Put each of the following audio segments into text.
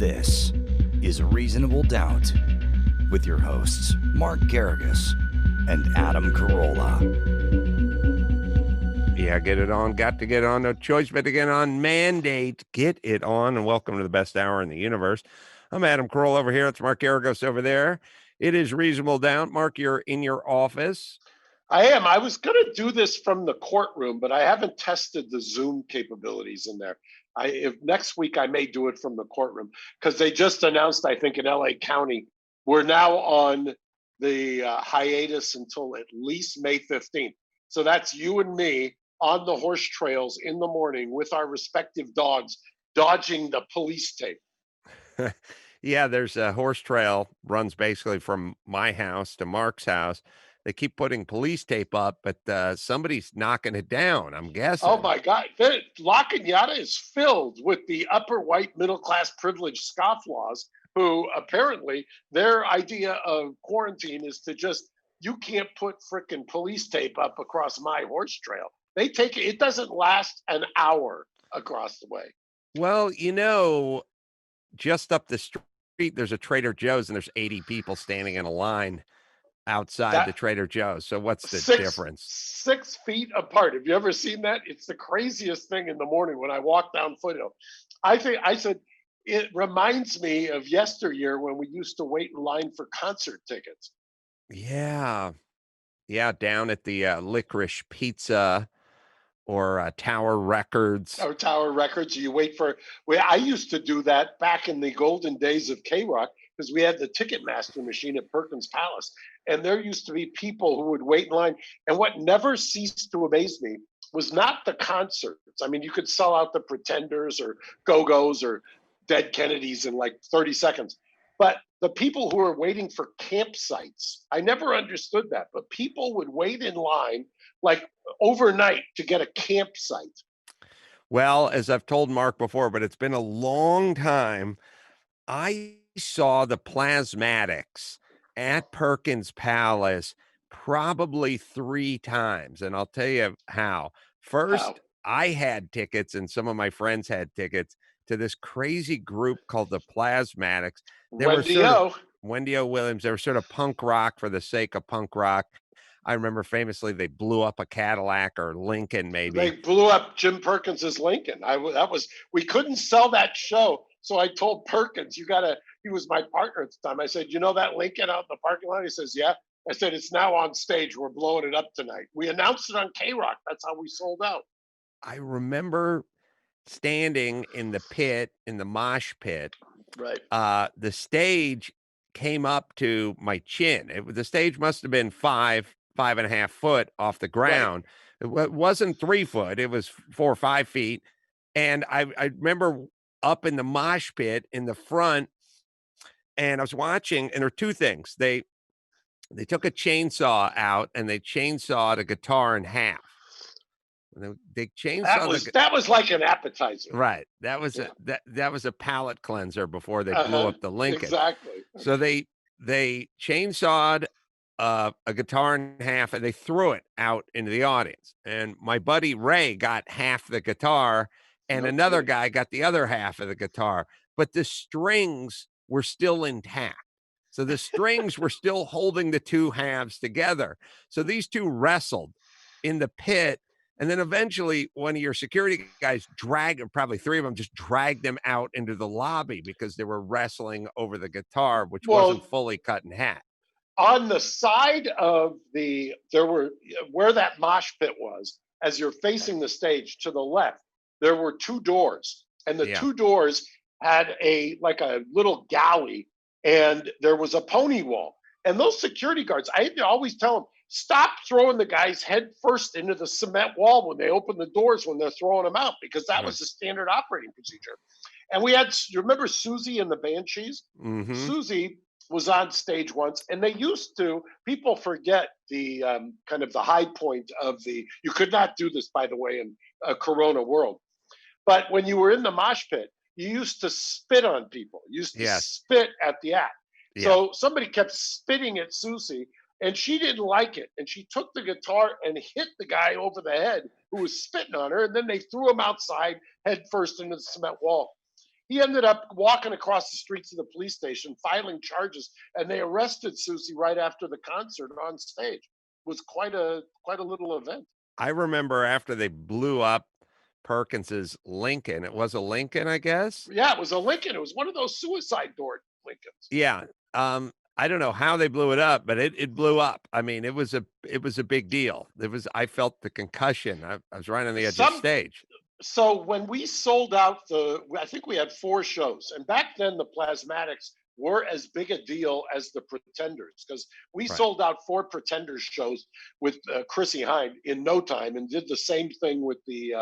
This is Reasonable Doubt with your hosts, Mark Garrigus and Adam Carolla. Yeah, get it on. Got to get on. No choice but to get on. Mandate. Get it on. And welcome to the best hour in the universe. I'm Adam Carolla over here. It's Mark Garrigus over there. It is Reasonable Doubt. Mark, you're in your office. I am. I was going to do this from the courtroom, but I haven't tested the Zoom capabilities in there. If next week I may do it from the courtroom because they just announced, I think in LA County, we're now on the hiatus until at least May 15th. So that's you and me on the horse trails in the morning with our respective dogs, dodging the police tape. Yeah, there's a horse trail runs basically from my house to Mark's house. They keep putting police tape up, but somebody's knocking it down, I'm guessing. Oh, my God. La Cañada is filled with the upper white middle-class privileged scofflaws who apparently their idea of quarantine is to just, you can't put frickin' police tape up across my horse trail. They take it. It doesn't last an hour across the way. Well, you know, just up the street, there's a Trader Joe's and there's 80 people standing in a line outside the Trader Joe's. So what's the difference? 6 feet apart. Have you ever seen that? It's the craziest thing in the morning when I walk down Foothill. I said, it reminds me of yesteryear when we used to wait in line for concert tickets. Yeah. Yeah, down at the Licorice Pizza or Tower Records. Or Tower Records. You wait for, I used to do that back in the golden days of K-Rock because we had the Ticketmaster machine at Perkins Palace. And there used to be people who would wait in line. And what never ceased to amaze me was not the concerts. I mean, you could sell out the Pretenders or Go-Go's or Dead Kennedys in like 30 seconds. But the people who were waiting for campsites, I never understood that. But people would wait in line like overnight to get a campsite. Well, as I've told Mark before, but it's been a long time. I saw the Plasmatics at Perkins Palace probably 3 times. And I'll tell you how. First, I had tickets and some of my friends had tickets to this crazy group called the Plasmatics. They were sort of Wendy O. Williams. They were sort of punk rock for the sake of punk rock. I remember famously they blew up a Cadillac or Lincoln, maybe. They blew up Jim Perkins's Lincoln. We couldn't sell that show. So I told Perkins, he was my partner at the time. I said, you know that Lincoln out in the parking lot? He says, yeah. I said, it's now on stage. We're blowing it up tonight. We announced it on K-Rock. That's how we sold out. I remember standing in the pit, in the mosh pit. Right. The stage came up to my chin. The stage must have been 5.5 foot off the ground. Right. It wasn't 3 foot. It was 4 or 5 feet. And I remember up in the mosh pit in the front, and I was watching, and there were 2 things. They took a chainsaw out and they chainsawed a guitar in half. They chainsawed that was like an appetizer. Right. That was a palate cleanser before they blew up the Lincoln. Exactly. So they chainsawed a guitar in half and they threw it out into the audience. And my buddy Ray got half the guitar and another guy got the other half of the guitar, but the strings were still intact. So the strings were still holding the 2 halves together. So these 2 wrestled in the pit. And then eventually one of your security guys probably 3 of them just dragged them out into the lobby because they were wrestling over the guitar, which wasn't fully cut in half. On the side of where that mosh pit was, as you're facing the stage to the left, there were 2 doors. And the 2 doors had a little galley, and there was a pony wall. And those security guards, I had to always tell them, stop throwing the guys head first into the cement wall when they open the doors when they're throwing them out, because that was the standard operating procedure. And you remember Susie and the Banshees? Mm-hmm. Susie was on stage once, and people forget the kind of the high point of you could not do this, by the way, in a Corona world. But when you were in the mosh pit, you used to spit on people. You used to spit at the act. Yeah. So somebody kept spitting at Susie, and she didn't like it. And she took the guitar and hit the guy over the head who was spitting on her. And then they threw him outside head first into the cement wall. He ended up walking across the streets of the police station, filing charges, and they arrested Susie right after the concert on stage. It was quite a little event. I remember after they blew up Perkins's Lincoln. It was a Lincoln, I guess. Yeah, it was a Lincoln. It was one of those suicide door Lincolns. Yeah. I don't know how they blew it up, but it blew up. I mean, it was a big deal. I felt the concussion. I was right on the edge of stage. So when we sold out I think we had 4 shows, and back then the Plasmatics were as big a deal as the Pretenders, because we sold out 4 Pretenders shows with Chrissy Hynde in no time, and did the same thing with the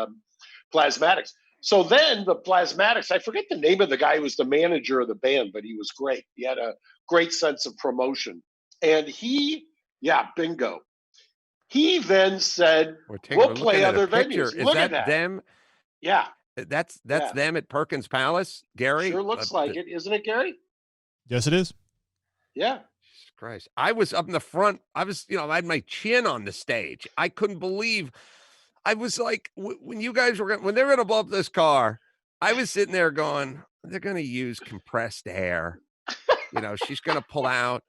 Plasmatics. So then the Plasmatics, I forget the name of the guy who was the manager of the band, but he was great. He had a great sense of promotion. And bingo. He then said, we'll play other venues. Look at that. Them? Yeah. That's them at Perkins Palace, Gary? Sure looks like it. Isn't it, Gary? Yes, it is. Yeah. Jesus Christ. I was up in the front. I was, I had my chin on the stage. I couldn't believe. I was like, when you guys when they were going to blow up this car, I was sitting there going, they're going to use compressed air. She's going to pull out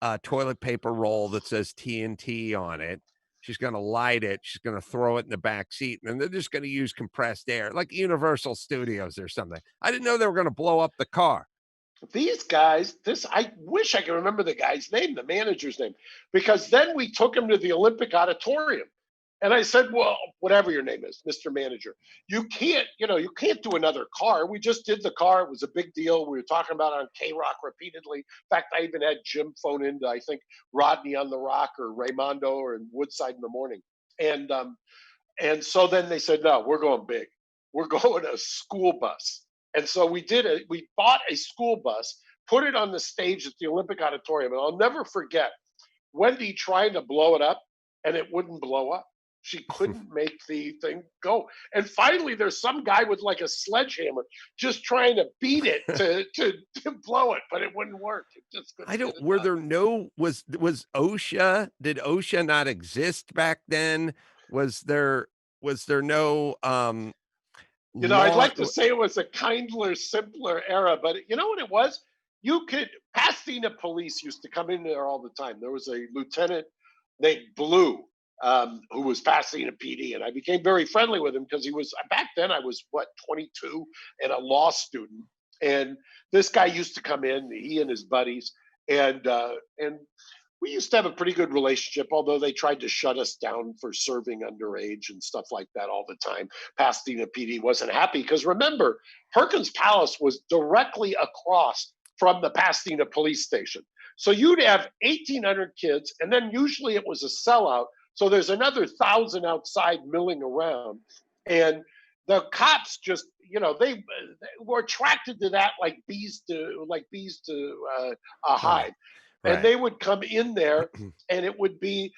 a toilet paper roll that says TNT on it. She's going to light it. She's going to throw it in the back seat. And they're just going to use compressed air, like Universal Studios or something. I didn't know they were going to blow up the car. These guys, I wish I could remember the guy's name, the manager's name, because then we took him to the Olympic Auditorium. And I said, well, whatever your name is, Mr. Manager, you can't do another car. We just did the car. It was a big deal. We were talking about it on K-Rock repeatedly. In fact, I even had Jim phone into, I think, Rodney on the Rock or Raimondo or in Woodside in the Morning. And so then they said, no, we're going big. We're going a school bus. And so we bought a school bus, put it on the stage at the Olympic Auditorium. And I'll never forget Wendy trying to blow it up, and it wouldn't blow up. She couldn't make the thing go. And finally, there's some guy with like a sledgehammer just trying to beat it to blow it, but it wouldn't work. It just couldn't. Was OSHA? Did OSHA not exist back then? Was there no I'd like to say it was a kindler, simpler era, but you know what it was? Pasadena police used to come in there all the time. There was a lieutenant named Blue, who was Pasadena PD, and I became very friendly with him because back then I was 22 and a law student, and this guy used to come in, he and his buddies, and we used to have a pretty good relationship, although they tried to shut us down for serving underage and stuff like that all the time. Pasadena PD wasn't happy because remember, Perkins Palace was directly across from the Pasadena police station. So you'd have 1,800 kids, and then usually it was a sellout. So there's another 1,000 outside milling around. And the cops just, they were attracted to that like bees to a hive. Right. And they would come in there, and it would be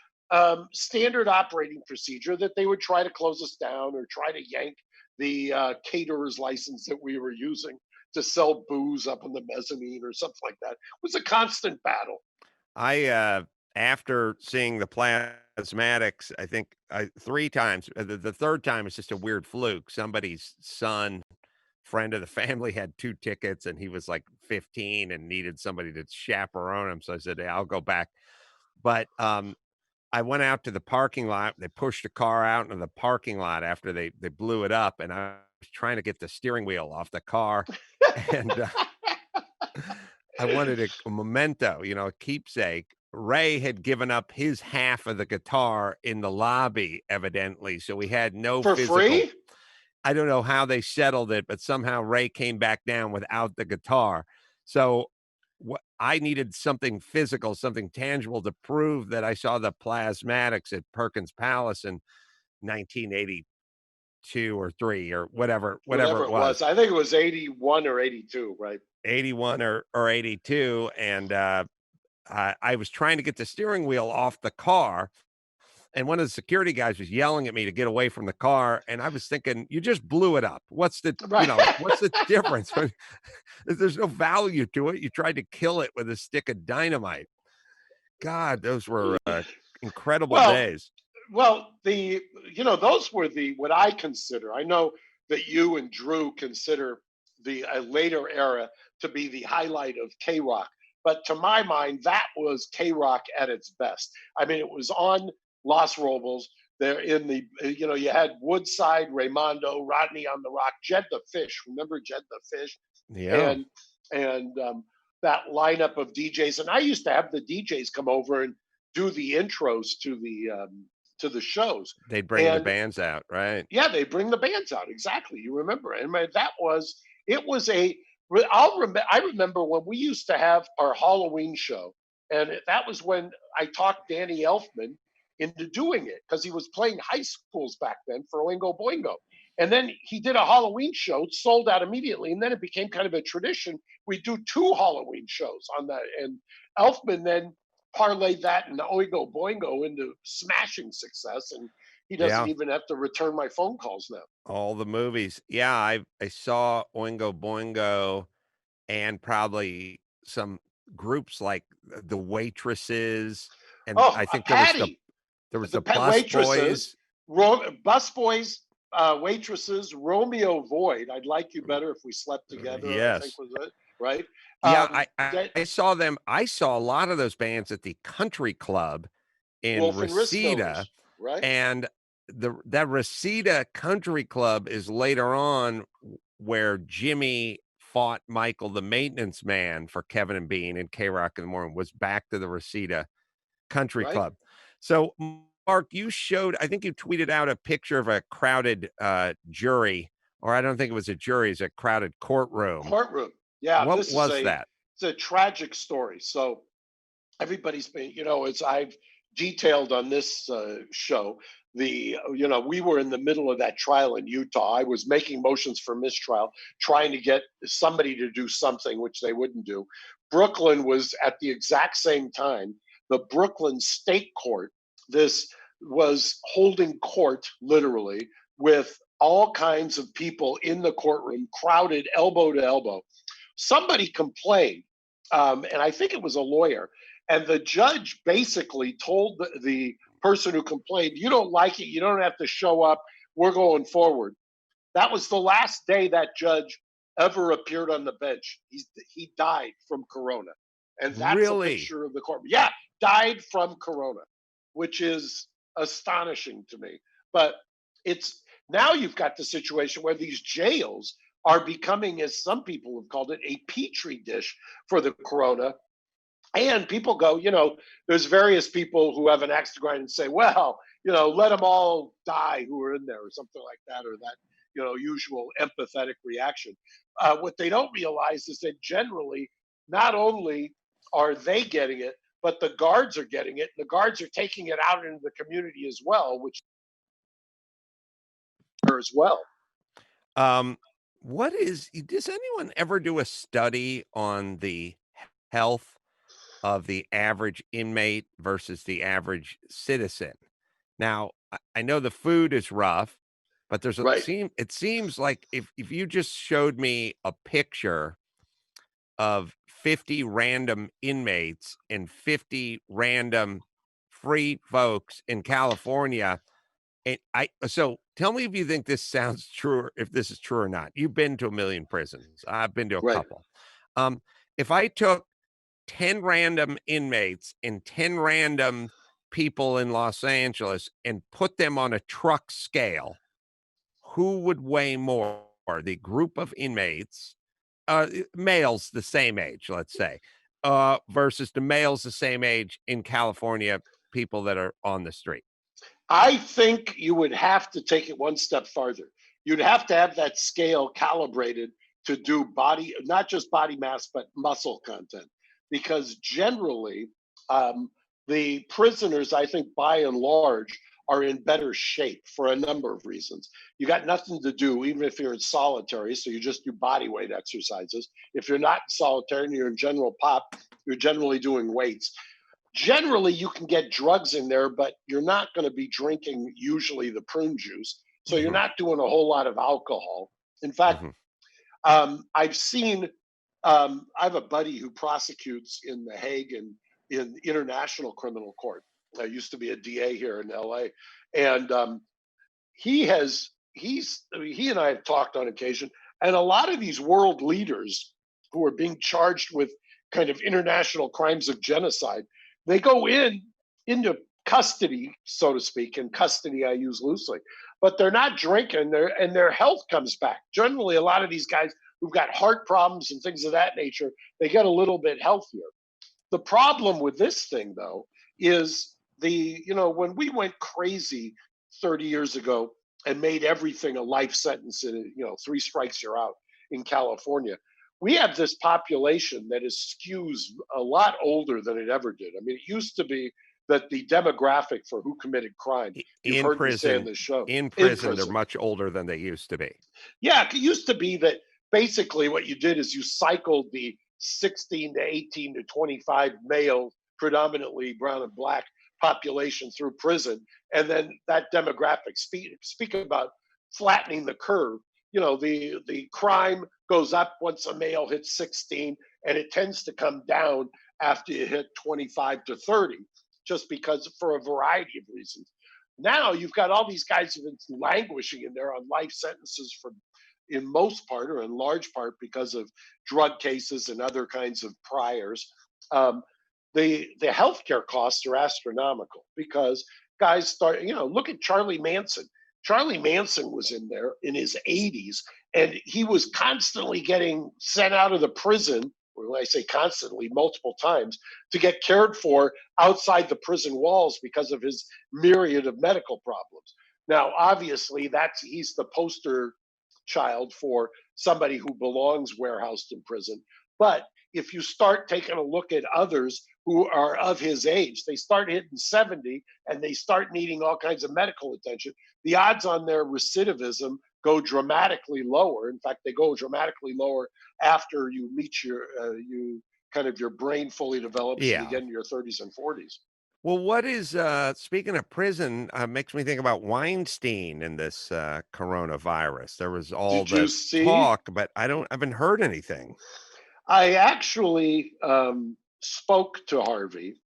standard operating procedure that they would try to close us down or try to yank the caterer's license that we were using to sell booze up in the mezzanine or something like that. It was a constant battle. After seeing the Plasmatics, I think 3 times, the third time is just a weird fluke. Somebody's son, friend of the family, had 2 tickets, and he was like 15 and needed somebody to chaperone him. So I said, hey, I'll go back. But I went out to the parking lot. They pushed the car out into the parking lot after they blew it up, and I was trying to get the steering wheel off the car. And I wanted a memento, a keepsake. Ray had given up his half of the guitar in the lobby, evidently, so we had no physical. Free? I don't know how they settled it, but somehow Ray came back down without the guitar. So I needed something physical, something tangible to prove that I saw the Plasmatics at Perkins Palace in 1982 or 3 or whatever it was. I think it was 81 or 82, right? 81 or 82. And I was trying to get the steering wheel off the car, and one of the security guys was yelling at me to get away from the car. And I was thinking, you just blew it up. What's the difference? There's no value to it. You tried to kill it with a stick of dynamite. God, those were incredible days. Well, those were what I consider. I know that you and Drew consider the later era to be the highlight of K-Rock. But to my mind, that was K-Rock at its best. I mean, it was on Los Robles. There in the, you had Woodside, Raymondo, Rodney on the Rock, Jed the Fish. Remember Jed the Fish? Yeah. And that lineup of DJs. And I used to have the DJs come over and do the intros to the shows. They'd bring the bands out, right? Yeah, they bring the bands out. Exactly. You remember. And I remember when we used to have our Halloween show, and that was when I talked Danny Elfman into doing it, because he was playing high schools back then for Oingo Boingo. And then he did a Halloween show, sold out immediately, and then it became kind of a tradition. We do 2 Halloween shows on that, and Elfman then parlayed that and Oingo Boingo into smashing success, and he doesn't even have to return my phone calls now. All the movies. Yeah, I saw Oingo Boingo and probably some groups like the Waitresses, and I think there was the Bus Boys. Bus Boys, Waitresses, Romeo Void. I'd Like You Better If We Slept Together. Yes. I think was it, right? Yeah, I saw them. I saw a lot of those bands at the country club in Reseda, right? And that Reseda Country Club is later on where Jimmy fought Michael the Maintenance Man for Kevin and Bean and K-Rock in the Morning, was back to the Reseda Country Club. So, Mark, I think you tweeted out a picture of a crowded jury, or I don't think it was a jury, it's a crowded courtroom. Yeah. What was that? It's a tragic story. So everybody's been, as I've detailed on this show, we were in the middle of that trial in Utah. I was making motions for mistrial, trying to get somebody to do something, which they wouldn't do. Brooklyn was at the exact same time. The Brooklyn State Court, this was holding court literally with all kinds of people in the courtroom, crowded elbow to elbow. Somebody complained, and I think it was a lawyer, and the judge basically told the person who complained, "You don't like it, you don't have to show up, we're going forward." That was the last day that judge ever appeared on the bench. He died from corona. And that's a picture of the court. Yeah, died from corona, which is astonishing to me. But it's now you've got the situation where these jails are becoming, as some people have called it, a petri dish for the corona. And people go, there's various people who have an axe to grind and say, well, let them all die who are in there, or something like that, or that, usual empathetic reaction. What they don't realize is that generally, not only are they getting it, but the guards are getting it. The guards are taking it out into the community as well, which as well. Does anyone ever do a study on the health of the average inmate versus the average citizen? Now, I know the food is rough, but it seems like if you just showed me a picture of 50 random inmates and 50 random free folks in California, so tell me if you think this sounds true, if this is true or not. You've been to a million prisons. I've been to a couple. If I took 10 random inmates and 10 random people in Los Angeles and put them on a truck scale, who would weigh more? The group of inmates, males the same age, let's say, versus the males the same age in California, people that are on the street? I think you would have to take it one step farther. You'd have to have that scale calibrated to do not just body mass, but muscle content. Because generally, the prisoners, I think by and large, are in better shape for a number of reasons. You got nothing to do, even if you're in solitary, so you just do body weight exercises. If you're not in solitary and you're in general pop, you're generally doing weights. Generally, you can get drugs in there, but you're not going to be drinking usually the prune juice. So you're not doing a whole lot of alcohol. In fact, I've seen, I have a buddy who prosecutes in The Hague and in International Criminal Court. I used to be a DA here in LA. And he and I have talked on occasion. And a lot of these world leaders who are being charged with kind of international crimes of genocide, they go into custody, so to speak. And custody I use loosely, but they're not drinking, and their health comes back. Generally, a lot of these guys who've got heart problems and things of that nature, they get a little bit healthier. The problem with this thing, though, is when we went crazy 30 years ago and made everything a life sentence, and 3 strikes you're out in California. We have this population that skews a lot older than it ever did. I mean, it used to be that the demographic for who committed crime, you've heard me say in the show, in prison, they're much older than they used to be. Yeah, it used to be that basically what you did is you cycled the 16 to 18 to 25 male, predominantly brown and black population through prison, and then that demographic. Speak about flattening the curve. The crime goes up once a male hits 16, and it tends to come down after you hit 25 to 30, just because for a variety of reasons. Now you've got all these guys who've been languishing in there on life sentences for, in most part or in large part, because of drug cases and other kinds of priors. The healthcare costs are astronomical because guys start, look at Charlie Manson. Charlie Manson was in there in his 80s, and he was constantly getting sent out of the prison, or when I say constantly, multiple times, to get cared for outside the prison walls because of his myriad of medical problems. Now, obviously, he's the poster child for somebody who belongs warehoused in prison. But if you start taking a look at others who are of his age, they start hitting 70 and they start needing all kinds of medical attention. The odds on their recidivism go dramatically lower. In fact, they go dramatically lower after you meet your brain fully develops and you get into your 30s and 40s. Well, what is speaking of prison, makes me think about Weinstein and this coronavirus. There was all this talk, but I haven't heard anything. I actually spoke to Harvey.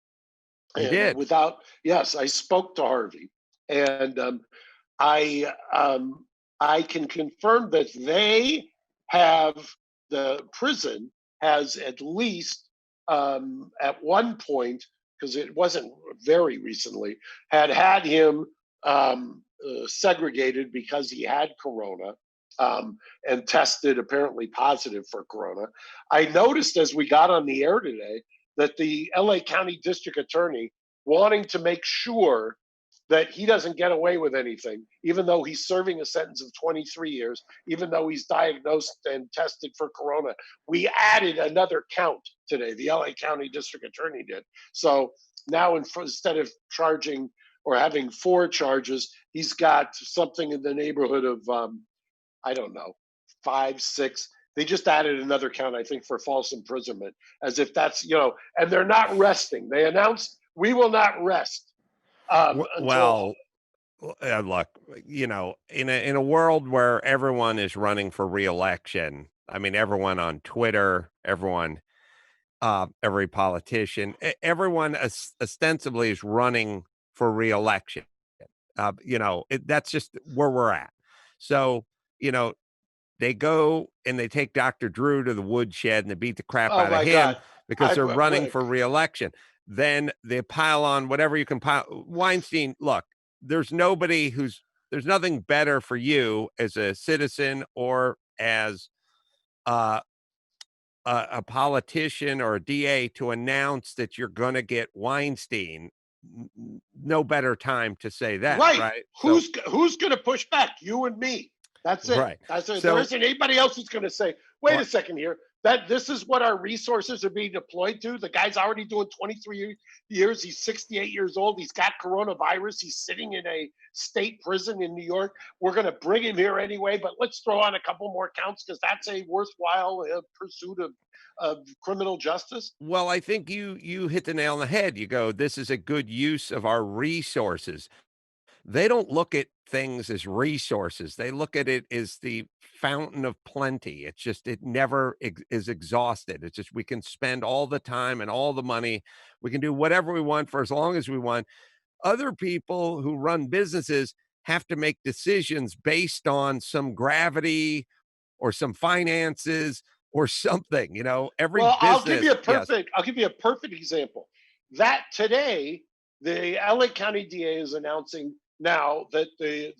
You did? Yes, I spoke to Harvey, and I can confirm that the prison has at least at one point, because it wasn't very recently, had him segregated because he had corona. And tested apparently positive for corona. I noticed as we got on the air today that the LA County District Attorney, wanting to make sure that he doesn't get away with anything, even though he's serving a sentence of 23 years, even though he's diagnosed and tested for corona, we added another count today. The LA County District Attorney did. So now instead of charging or having 4 charges, he's got something in the neighborhood of I don't know, 5, 6. They just added another count, I think, for false imprisonment, as if that's, and they're not resting. They announced, we will not rest. Look, in a world where everyone is running for re-election, I mean, everyone on Twitter, every politician, everyone ostensibly is running for re-election. That's just where we're at. So, they go and they take Dr. Drew to the woodshed and they beat the crap out of him because they're running for re-election. Then they pile on whatever you can pile. Weinstein, look, there's nothing better for you as a citizen or as a politician or a DA to announce that you're going to get Weinstein. No better time to say that, right? Who's going to push back? You and me. That's it. Right. There isn't anybody else who's going to say, wait a second here, that this is what our resources are being deployed to. The guy's already doing 23 years. He's 68 years old. He's got coronavirus. He's sitting in a state prison in New York. We're going to bring him here anyway, but let's throw on a couple more counts because that's a worthwhile pursuit of criminal justice. Well, I think you hit the nail on the head. You go, this is a good use of our resources. They don't look at things as resources. They look at it as the fountain of plenty. It's just, it never is exhausted. It's just, we can spend all the time and all the money. We can do whatever we want for as long as we want. Other people who run businesses have to make decisions based on some gravity or some finances or something, every Well, business. I'll give you a perfect example. That today, the LA County DA is announcing now that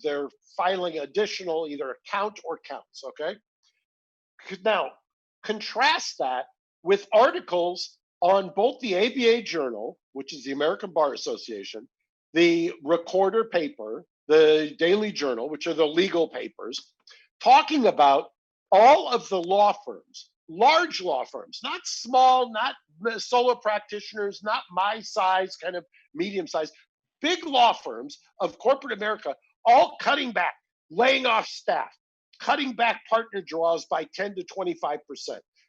they're filing additional either count or counts. Okay. Now, contrast that with articles on both the ABA Journal, which is the American Bar Association, the Recorder paper, the Daily Journal, which are the legal papers, talking about all of the law firms, large law firms, not small, not solo practitioners, not my size, kind of medium size, big law firms of corporate America, all cutting back, laying off staff, cutting back partner draws by 10 to 25%,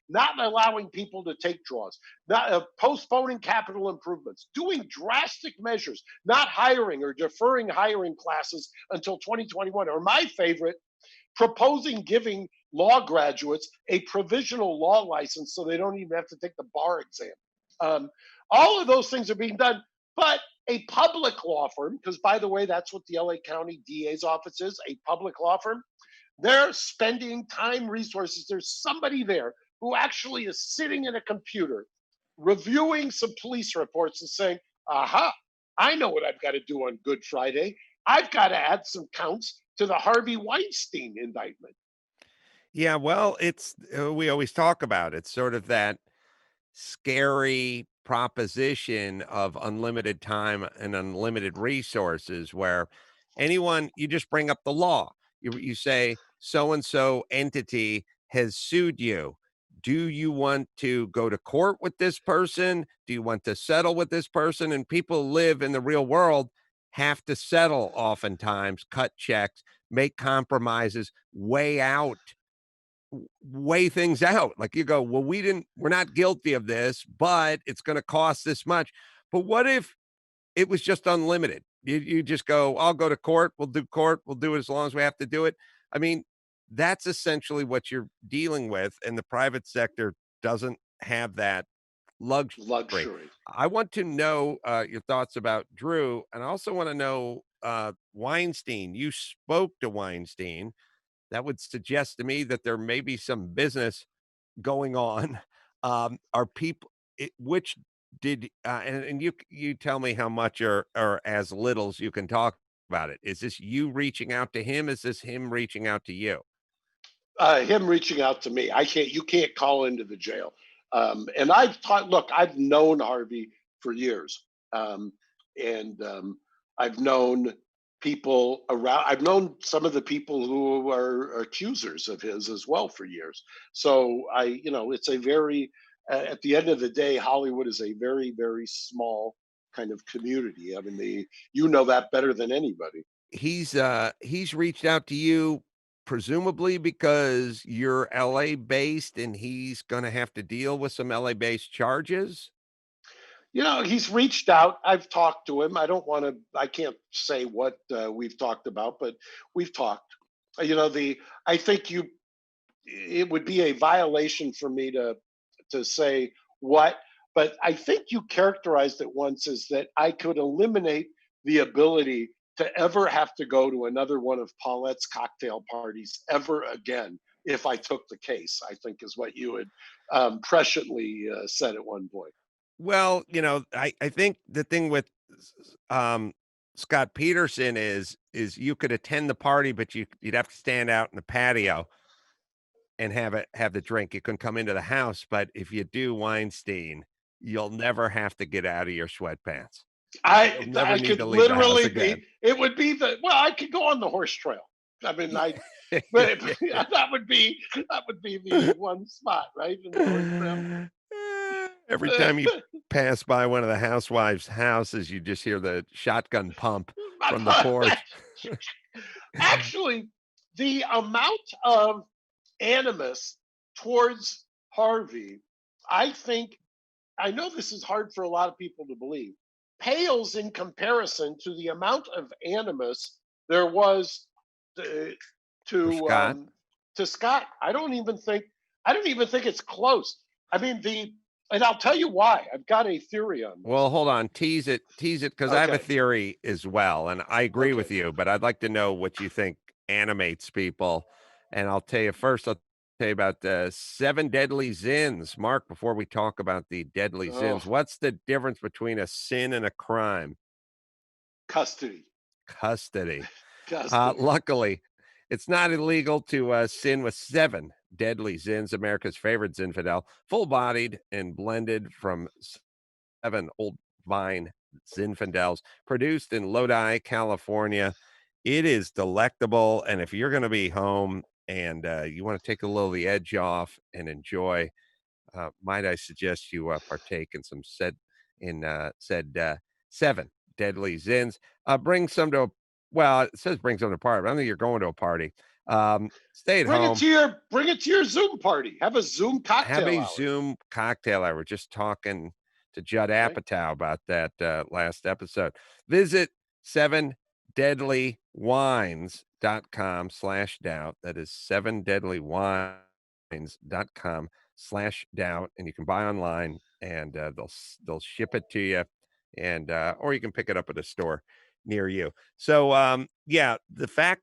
not allowing people to take draws, not postponing capital improvements, doing drastic measures, not hiring or deferring hiring classes until 2021, or my favorite, proposing giving law graduates a provisional law license so they don't even have to take the bar exam. All of those things are being done, but a public law firm, because by the way, that's what the LA County DA's office is, a public law firm, they're spending time, resources. There's somebody there who actually is sitting in a computer reviewing some police reports and saying, aha, I know what I've got to do on Good Friday. I've got to add some counts to the Harvey Weinstein indictment. Yeah, well, it's we always talk about it, sort of that scary proposition of unlimited time and unlimited resources where you just bring up the law. You say so and so entity has sued you. Do you want to go to court with this person? Do you want to settle with this person? And people who live in the real world have to settle oftentimes, cut checks, make compromises, weigh things out. Like you go, well, we're not guilty of this, but it's going to cost this much. But what if it was just unlimited? You just go, I'll go to court. We'll do it as long as we have to do it. I mean, that's essentially what you're dealing with. And the private sector doesn't have that luxury. I want to know your thoughts about Drew. And I also want to know Weinstein. You spoke to Weinstein. That would suggest to me that there may be some business going on. Are people, which did, and you tell me how much or as little as you can talk about it. Is this you reaching out to him? Is this him reaching out to you? Him reaching out to me. You can't call into the jail. And I've known Harvey for years. And I've known people around. I've known some of the people who are accusers of his as well for years. So it's a very, at the end of the day, Hollywood is a very, very small kind of community. I mean, you know that better than anybody. He's reached out to you presumably because you're LA based and he's going to have to deal with some LA based charges. He's reached out. I've talked to him. I can't say what we've talked about, but we've talked. I think it would be a violation for me to say what, but I think you characterized it once as that I could eliminate the ability to ever have to go to another one of Paulette's cocktail parties ever again if I took the case, I think is what you had presciently said at one point. Well, I think the thing with Scott Peterson is you could attend the party, but you'd have to stand out in the patio and have the drink. You couldn't come into the house. But if you do Weinstein, you'll never have to get out of your sweatpants. I could literally be. It would be I could go on the horse trail. I mean, but that would be the one spot, right? In the horse trail. Every time you pass by one of the housewives' houses, you just hear the shotgun pump from the porch. Actually, the amount of animus towards Harvey, I know this is hard for a lot of people to believe, pales in comparison to the amount of animus there was to Scott. I don't even think it's close. I mean, and I'll tell you why. I've got a theory on this. Well, hold on. Tease it, because I have a theory as well, and I agree with you, but I'd like to know what you think animates people. And I'll tell you first, I'll tell you about the 7 deadly sins. Mark, before we talk about the deadly Oh, sins, what's the difference between a sin and a crime? custody, Custody. custody. Luckily, it's not illegal to sin with 7 deadly sins, America's favorite Zinfandel, full-bodied and blended from 7 old vine Zinfandels, produced in Lodi, California. It is delectable, and if you're gonna be home and, you wanna take a little of the edge off and enjoy, might I suggest you, partake in some said 7 deadly Zins. Bring some to a well, it says bring some to a party, but I don't think you're going to a party. Stay at home. Bring it to your Zoom party. Have a Zoom Have cocktail a hour. Zoom cocktail hour. Just talking to Judd Right? Apatow about that last episode. Visit 7deadlywines.com/doubt. That is 7deadlywines.com/doubt. And you can buy online and they'll ship it to you. And or you can pick it up at a store near you. So yeah, the fact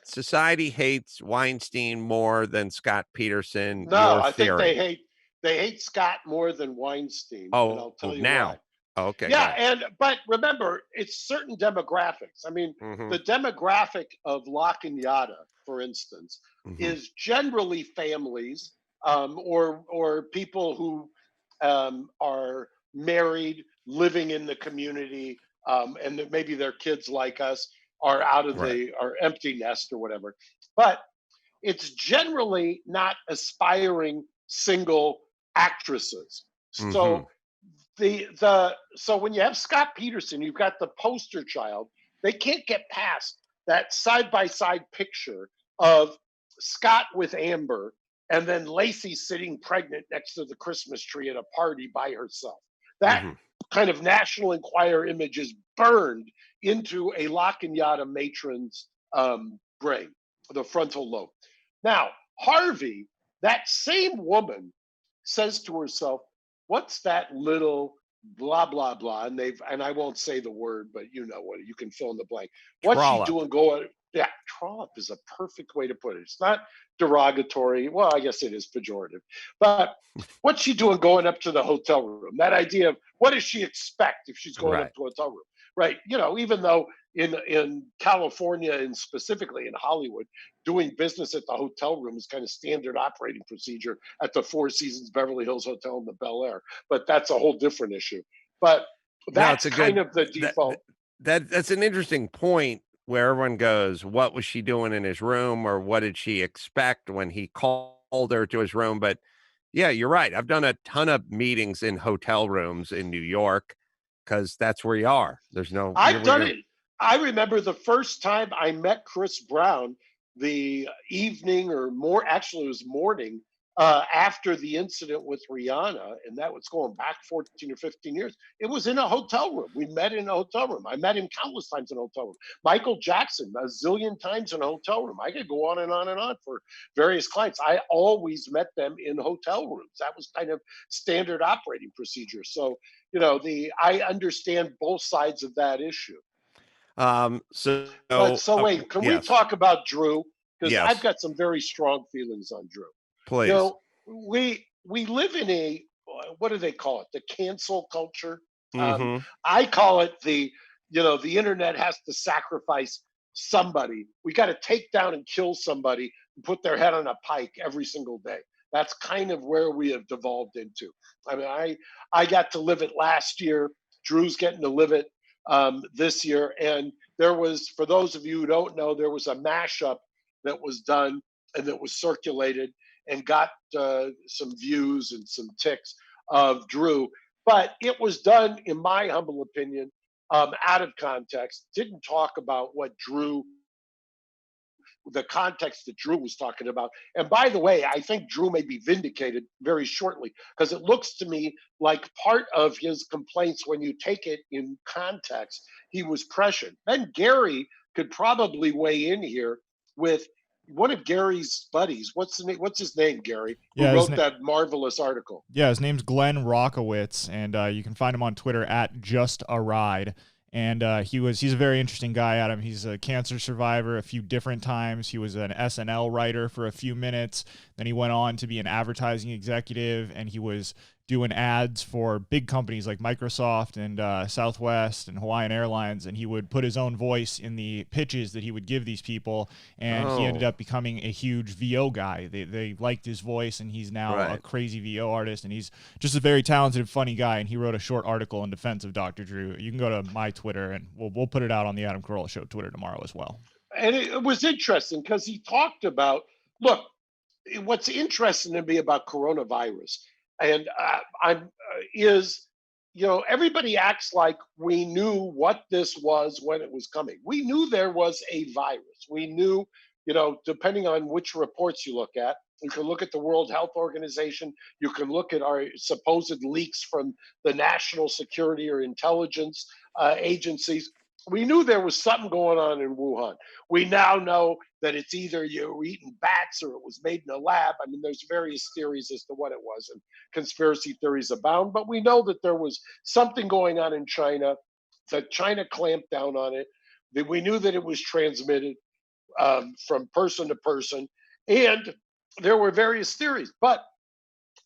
society hates Weinstein more than Scott Peterson, No, your I think theory. they hate Scott more than Weinstein, and Oh, I'll tell you now. why. Oh, okay, go Yeah, ahead. but remember, it's certain demographics. I mean, Mhm, the demographic of La Canyada, for instance, mhm. is generally families or people who are married, living in the community, and that maybe their kids like us are out of Right. the are empty nest or whatever. But it's generally not aspiring single actresses. So Mhm. so when you have Scott Peterson, you've got the poster child. They can't get past that side by side picture of Scott with Amber and then Lacey sitting pregnant next to the Christmas tree at a party by herself. That Mhm. kind of National Enquirer image is burned into a La Canyada matron's brain, the frontal lobe. Now, Harvey, that same woman says to herself, what's that little blah blah blah, and I won't say the word, but you know what, you can fill in the blank. What's she Trollop. doing going? Yeah, trollop is a perfect way to put it. It's not derogatory, well, I guess it is pejorative, but what's she doing going up to the hotel room? That idea of what does she expect if she's going up Right. to a hotel room, right? Even though in California and specifically in Hollywood, doing business at the hotel room is kind of standard operating procedure at the Four Seasons Beverly Hills Hotel and the Bel Air, but that's a whole different issue. But No, it's that's a kind good of the that default. that's an interesting point where everyone goes, "What was she doing in his room?" or "What did she expect when he called her to his room?" But yeah, you're right. I've done a ton of meetings in hotel rooms in New York because that's where you are. There's no I've where you done gonna it. I remember the first time I met Chris Brown, the evening or more, actually, it was morning after the incident with Rihanna, and that was going back 14 or 15 years. It was in a hotel room. We met in a hotel room. I met him countless times in a hotel room. Michael Jackson, a zillion times in a hotel room. I could go on and on and on for various clients. I always met them in hotel rooms. That was kind of standard operating procedure. So, the I understand both sides of that issue. so But so wait, can we yes. talk about Drew? Because I've Yes, got some very strong feelings on Drew. You please. know, we live in a what do they call it? The cancel culture. Mhm. I call it the internet has to sacrifice somebody. We got to take down and kill somebody and put their head on a pike every single day. That's kind of where we have devolved into. I mean, I got to live it last year. Drew's getting to live it this year, and there was, for those of you who don't know, there was a mashup that was done and that was circulated and got some views and some ticks of Drew. But it was done, in my humble opinion, out of context. Didn't talk about the context that Drew was talking about. And by the way, I think Drew may be vindicated very shortly because it looks to me like part of his complaints, when you take it in context, he was pressured. Then Gary could probably weigh in here with one of Gary's buddies. What's his name, Gary? Who Yeah, wrote that marvelous article? yeah, his name's Glenn Rockowitz, and you can find him on Twitter at Just a Ride. And he's a very interesting guy, Adam. He's a cancer survivor a few different times. He was an SNL writer for a few minutes. Then he went on to be an advertising executive, and he was doing ads for big companies like Microsoft and Southwest and Hawaiian Airlines, and he would put his own voice in the pitches that he would give these people, and he ended up becoming a huge VO guy. They liked his voice, and he's now a crazy VO artist, and he's just a very talented, funny guy, and he wrote a short article in defense of Dr. Drew. You can go to my Twitter, and we'll put it out on the Adam Carolla Show Twitter tomorrow as well. And it was interesting because he talked about, look, what's interesting to me about coronavirus and everybody acts like we knew what this was when it was coming. We knew there was a virus. We knew, depending on which reports you look at, you can look at the World Health Organization. You can look at our supposed leaks from the national security or intelligence agencies. We knew there was something going on in Wuhan. We now know that it's either you were eating bats or it was made in a lab. I mean, there's various theories as to what it was, and conspiracy theories abound. But we know that there was something going on in China, that China clamped down on it, that we knew that it was transmitted from person to person. And there were various theories. But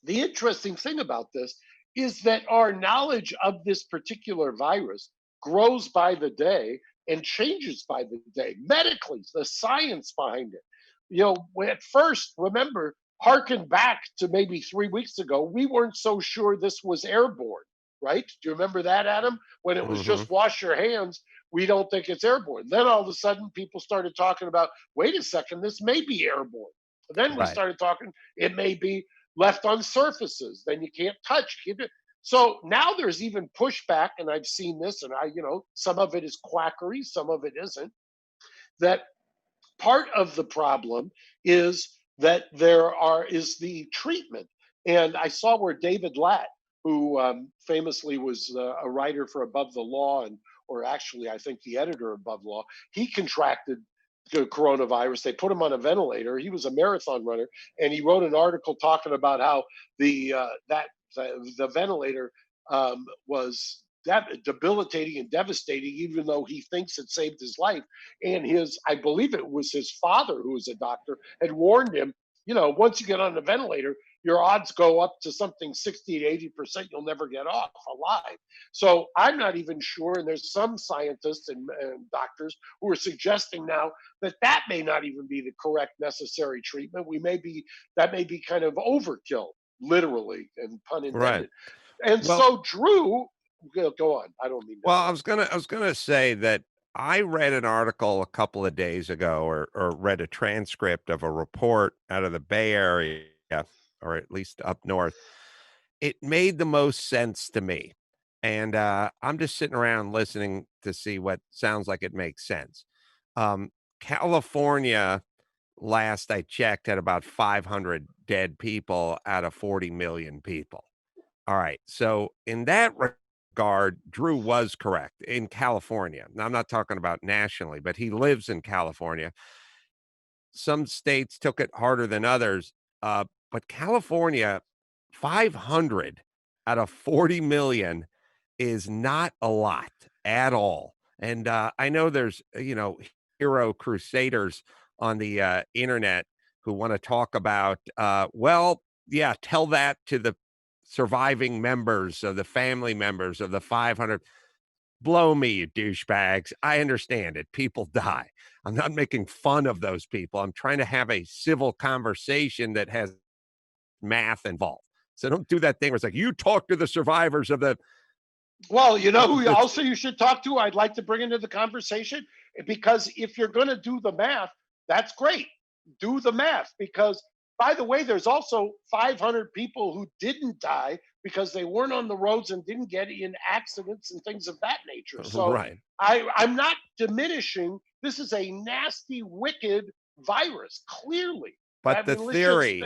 the interesting thing about this is that our knowledge of this particular virus grows by the day and changes by the day. Medically, the science behind it. At first, remember, harken back to maybe 3 weeks ago, we weren't so sure this was airborne, right? Do you remember that, Adam? When it was just wash your hands, we don't think it's airborne. Then all of a sudden, people started talking about, wait a second, this may be airborne. Then we started talking, it may be left on surfaces, then you can't touch. So now there's even pushback, and I've seen this, and some of it is quackery, some of it isn't, that part of the problem is that is the treatment. And I saw where David Latt, who famously was a writer for Above the Law, or actually I think the editor of Above the Law, he contracted the coronavirus. They put him on a ventilator. He was a marathon runner, and he wrote an article talking about how the ventilator was debilitating and devastating, even though he thinks it saved his life. And I believe it was his father, who was a doctor, had warned him, once you get on the ventilator, your odds go up to something 60 to 80%. You'll never get off alive. So I'm not even sure. And there's some scientists and doctors who are suggesting now that may not even be the correct necessary treatment. That may be kind of overkill, literally, and pun intended. Right. And so Drew, go on. I don't mean that. Well, I was gonna say that I read an article a couple of days ago, or read a transcript of a report out of the Bay Area, or at least up north. It made the most sense to me. And I'm just sitting around listening to see what sounds like it makes sense. California, last I checked, had about 500 dead people out of 40 million people. All right. So in that regard, Drew was correct in California. Now, I'm not talking about nationally, but he lives in California. Some states took it harder than others. But California, 500 out of 40 million is not a lot at all. And I know there's, hero crusaders on the internet who want to talk about, tell that to the surviving members of the family members of the 500. Blow me, you douchebags. I understand it. People die. I'm not making fun of those people. I'm trying to have a civil conversation that has math involved. So don't do that thing where it's like, you talk to the survivors of the. Well, who also you should talk to, I'd like to bring into the conversation, because if you're going to do the math, that's great. Do the math, because, by the way, there's also 500 people who didn't die because they weren't on the roads and didn't get in accidents and things of that nature. So right. I'm not diminishing. This is a nasty, wicked virus, clearly. But the theory.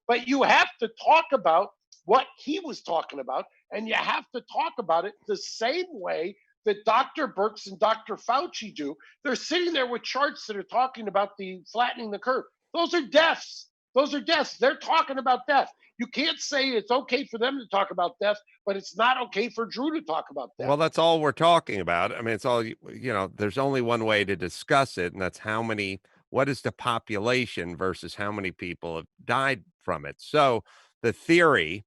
But you have to talk about what he was talking about, and you have to talk about it the same way that Dr. Birx and Dr. Fauci do. They're sitting there with charts that are talking about the flattening the curve. Those are deaths. They're talking about death. You can't say it's okay for them to talk about death, but it's not okay for Drew to talk about death. Well, that's all we're talking about. I mean, it's all, there's only one way to discuss it, and that's what is the population versus how many people have died from it. So the theory,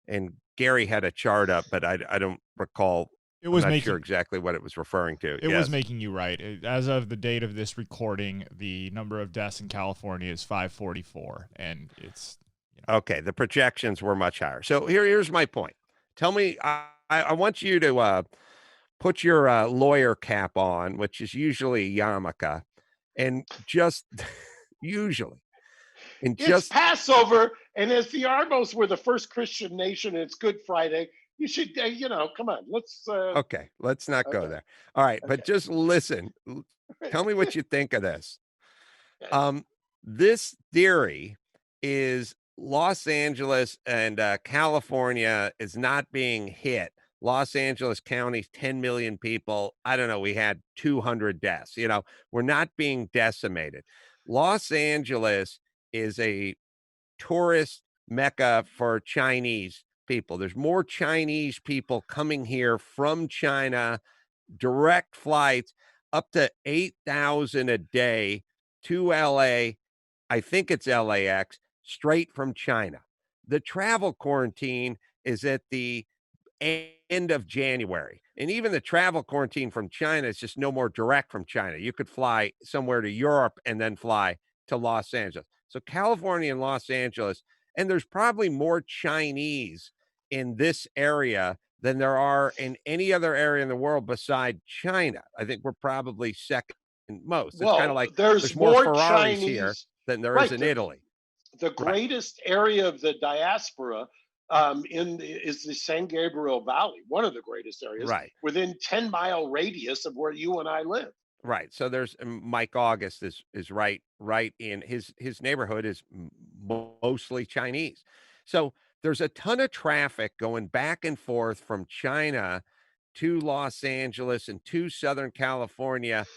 and Gary had a chart up, but I don't recall. It I'm was not making sure exactly what it was referring to. it was Yes. making you right. As of the date of this recording, the number of deaths in California is 544, and it's Okay, the projections were much higher. So here's my point. Tell me, I want you to put your lawyer cap on, which is usually a yarmulke, and just usually, and It's just Passover, and as the Argos were the first Christian nation, and it's Good Friday. You should, come on, let's. okay, let's not go Okay, there. All right, but okay. just listen. Tell me what you think of this. This theory is Los Angeles and California is not being hit. Los Angeles County, 10 million people. I don't know. We had 200 deaths. We're not being decimated. Los Angeles is a tourist mecca for Chinese people. There's more Chinese people coming here from China, direct flights up to 8,000 a day to LA. I think it's LAX, straight from China. The travel quarantine is at the end of January. And even the travel quarantine from China is just no more direct from China. You could fly somewhere to Europe and then fly to Los Angeles. So California and Los Angeles, and there's probably more Chinese in this area than there are in any other area in the world beside China. I think we're probably second most. It's kind of Well, like there's there's more more Ferraris here Chinese, than there is right? in Italy. The Right. greatest area of the diaspora is the San Gabriel Valley, one of the greatest areas Right. within 10-mile radius of where you and I live. Right. So there's Mike August is right in his neighborhood is mostly Chinese. So there's a ton of traffic going back and forth from China to Los Angeles and to Southern California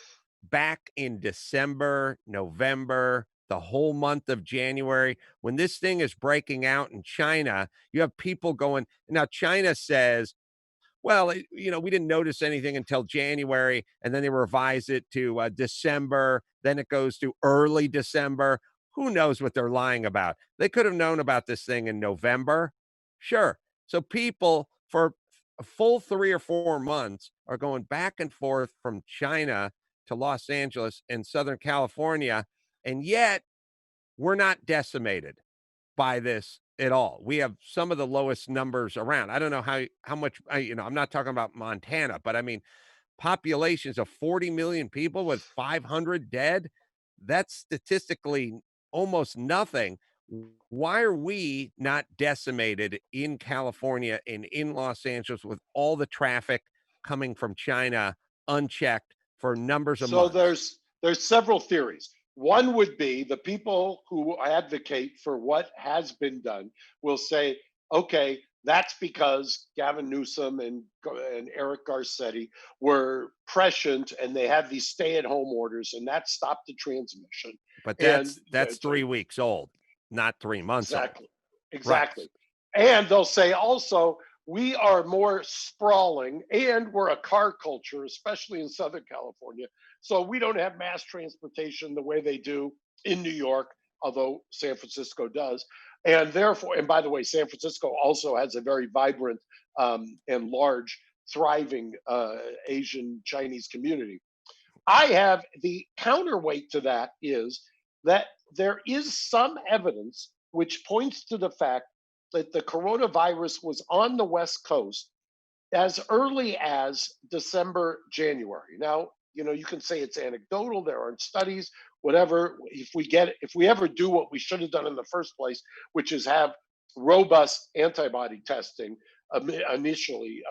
back in December, November, the whole month of January. When this thing is breaking out in China, you have people going. Now China says, well, we didn't notice anything until January, and then they revise it to December. Then it goes to early December. Who knows what they're lying about? They could have known about this thing in November. Sure. So people for a full 3 or 4 months are going back and forth from China to Los Angeles and Southern California, and yet we're not decimated by this at all. We have some of the lowest numbers around. I don't know how much I'm not talking about Montana, but I mean populations of 40 million people with 500 dead. That's statistically almost nothing. Why are we not decimated in California and in Los Angeles with all the traffic coming from China unchecked for numbers of So months? there's several theories. One would be the people who advocate for what has been done will say, okay, that's because Gavin Newsom and Eric Garcetti were prescient and they had these stay-at-home orders, and that stopped the transmission. But And that's 3 weeks old, not 3 months old. exactly, Right. exactly. And they'll say also, we are more sprawling and we're a car culture, especially in Southern California. So we don't have mass transportation the way they do in New York, although San Francisco does. And therefore, and by the way, San Francisco also has a very vibrant and large, thriving Asian Chinese community. I have the counterweight to that is that there is some evidence which points to the fact that the coronavirus was on the West Coast as early as December, January. Now, you can say it's anecdotal, there aren't studies, whatever. If we ever do what we should have done in the first place, which is have robust antibody testing initially,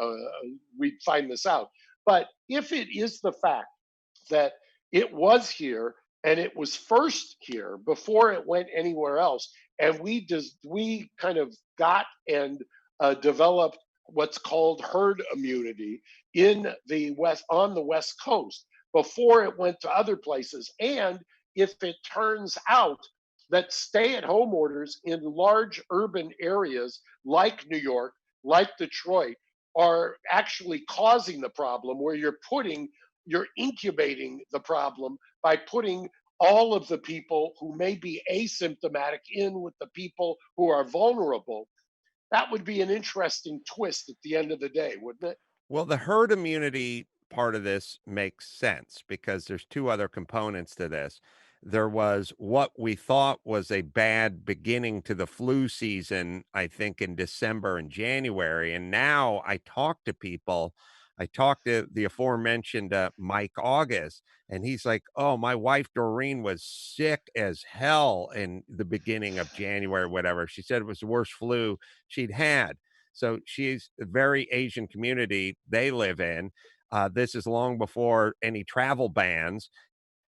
we'd find this out. But if it is the fact that it was here and it was first here before it went anywhere else, and we kind of got and developed what's called herd immunity in the West Coast before it went to other places. And if it turns out that stay-at-home orders in large urban areas like New York, like Detroit, are actually causing the problem, where you're incubating the problem by putting all of the people who may be asymptomatic in with the people who are vulnerable. That would be an interesting twist at the end of the day, wouldn't it? Well, the herd immunity part of this makes sense because there's two other components to this. There was what we thought was a bad beginning to the flu season, I think in December and January. And now I talk to people. I talked to the aforementioned Mike August, and he's like, "Oh, my wife Doreen was sick as hell in the beginning of January, whatever. She said it was the worst flu she'd had." So she's a very Asian community they live in. This is long before any travel bans.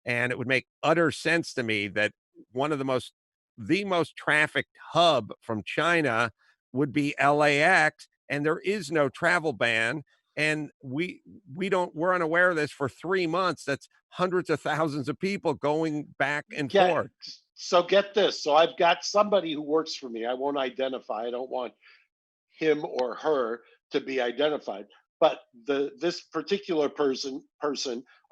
And it would make utter sense to me that one of the most trafficked hub from China would be LAX, and there is no travel ban. And we're unaware of this for 3 months. That's hundreds of thousands of people going back and forth. So get this. So I've got somebody who works for me. I won't identify. I don't want him or her to be identified. But this particular person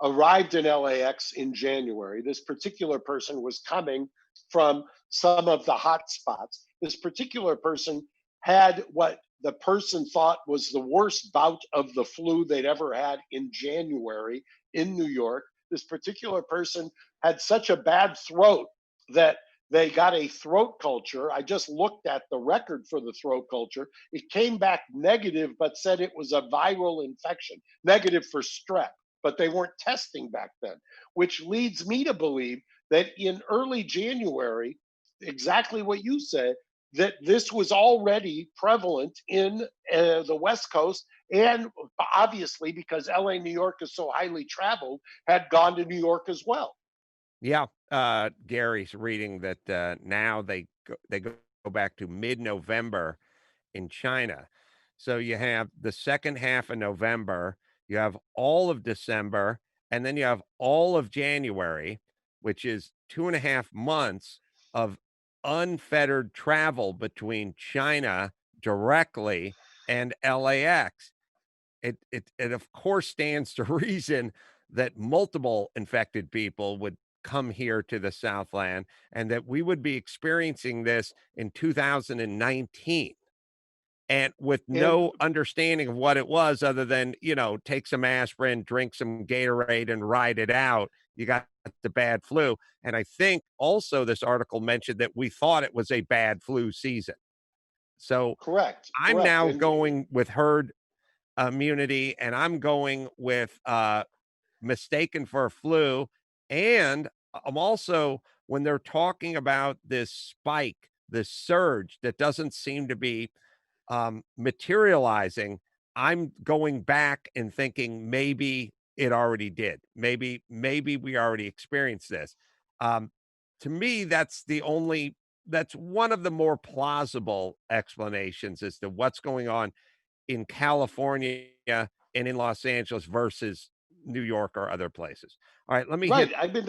arrived in LAX in January. This particular person was coming from some of the hot spots. This particular person had what the person thought was the worst bout of the flu they'd ever had in January in New York. This particular person had such a bad throat that they got a throat culture. I just looked at the record for the throat culture. It came back negative, but said it was a viral infection, negative for strep, but they weren't testing back then, which leads me to believe that in early January, exactly what you said, that this was already prevalent in the West Coast. And obviously, because LA, New York is so highly traveled, had gone to New York as well. Yeah, Gary's reading that now they go back to mid-November in China. So you have the second half of November, you have all of December, and then you have all of January, which is 2.5 months of unfettered travel between China directly and LAX. It of course stands to reason that multiple infected people would come here to the Southland and that we would be experiencing this in 2019 and with no understanding of what it was other than, take some aspirin, drink some Gatorade and ride it out. You got the bad flu. And I think also this article mentioned that we thought it was a bad flu season. So Correct. I'm now going with herd immunity, and I'm going with mistaken for a flu. And I'm also, when they're talking about this spike, this surge that doesn't seem to be materializing, I'm going back and thinking maybe it already did. Maybe we already experienced this. To me, that's one of the more plausible explanations as to what's going on in California and in Los Angeles versus New York or other places. All right, let me hit. I mean,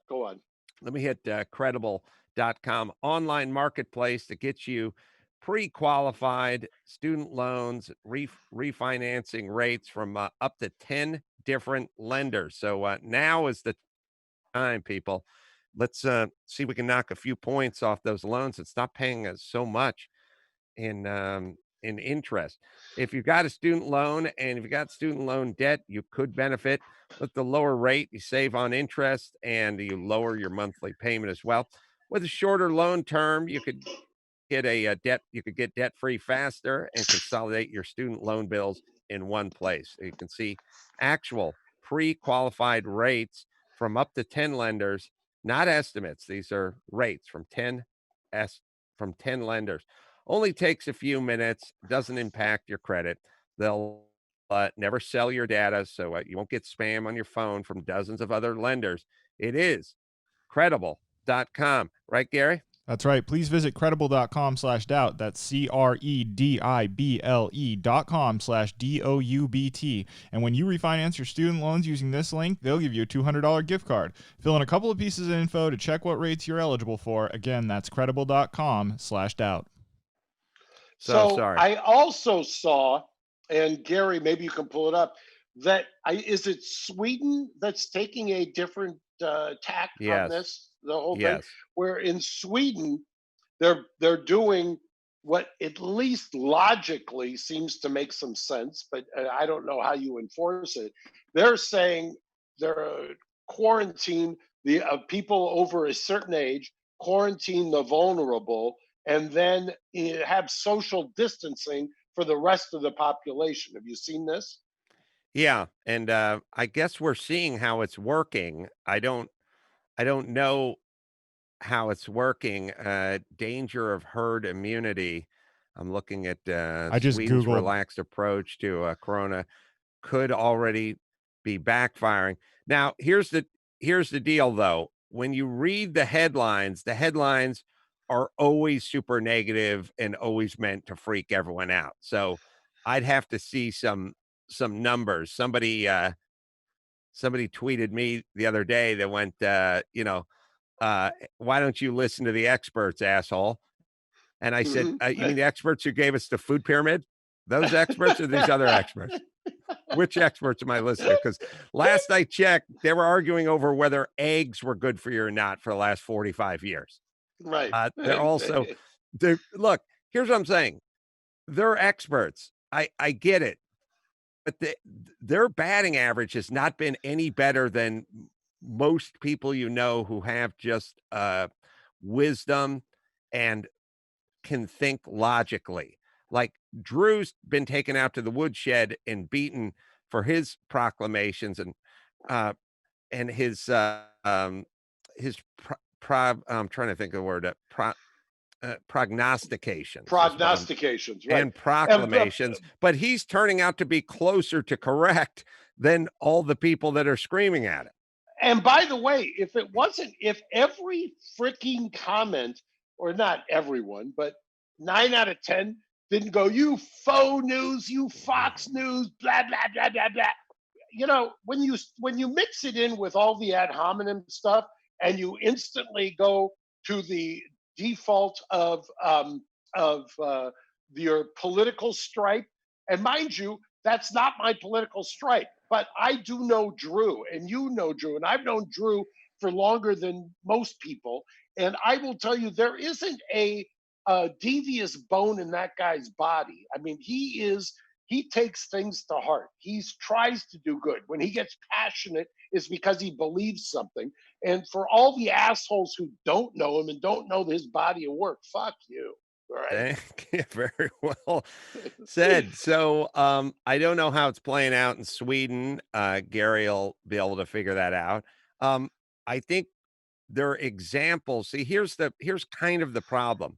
go on. Let me hit credible.com, online marketplace that gets you pre-qualified student loans, refinancing rates from up to 10 different lenders. So now is the time, people. Let's see if we can knock a few points off those loans and stop paying us so much in interest. If you've got a student loan and if you got student loan debt, you could benefit with the lower rate. You save on interest and you lower your monthly payment as well. With a shorter loan term, you could get get debt free faster and consolidate your student loan bills in one place. You can see actual pre-qualified rates from up to 10 lenders, not estimates. These are rates from 10 lenders. Only takes a few minutes, doesn't impact your credit. They'll never sell your data, so you won't get spam on your phone from dozens of other lenders. It is credible.com. Right, Gary? That's right. Please visit credible.com/doubt. That's credible.com/DOUBT. And when you refinance your student loans using this link, they'll give you a $200 gift card. Fill in a couple of pieces of info to check what rates you're eligible for. Again, that's credible.com/doubt. So sorry. I also saw, and Gary, maybe you can pull it up, that is it Sweden that's taking a different tack on Yes. this, the whole thing. Yes. Where in Sweden, they're doing what at least logically seems to make some sense, but I don't know how you enforce it. They're saying they're quarantine the people over a certain age, quarantine the vulnerable, and then have social distancing for the rest of the population. Have you seen this? Yeah, and I guess we're seeing how it's working. I don't know how it's working. Danger of herd immunity. I'm looking at I just Sweden's Googled. relaxed approach to corona could already be backfiring. Now, here's the deal though. When you read the headlines are always super negative and always meant to freak everyone out. So I'd have to see some numbers. Somebody tweeted me the other day that went, why don't you listen to the experts, asshole? And I said, you mean the experts who gave us the food pyramid? Those experts or these other experts? Which experts am I listening to? Because last I checked, they were arguing over whether eggs were good for you or not for the last 45 years. Right. They're also, look, here's what I'm saying. They're experts. I get it. But their batting average has not been any better than most people you know who have just wisdom and can think logically. Like Drew's been taken out to the woodshed and beaten for his proclamations and his I'm trying to think of the word prognostications Prognostications, right? and proclamations, but he's turning out to be closer to correct than all the people that are screaming at it. And by the way, if every freaking comment, or not everyone, but 9 out of 10 didn't go, you faux news, you Fox News, blah blah blah blah blah. You know, when you mix it in with all the ad hominem stuff, and you instantly go to the default of your political stripe, and mind you, that's not my political stripe. But I do know Drew, and you know Drew, and I've known Drew for longer than most people. And I will tell you, there isn't a devious bone in that guy's body. I mean, he takes things to heart. He tries to do good. When he gets passionate, it's because he believes something. And for all the assholes who don't know him and don't know his body of work, fuck you. Right. Thank you. Very well said. So I don't know how it's playing out in Sweden. Gary will be able to figure that out. I think there are examples. See, here's kind of the problem.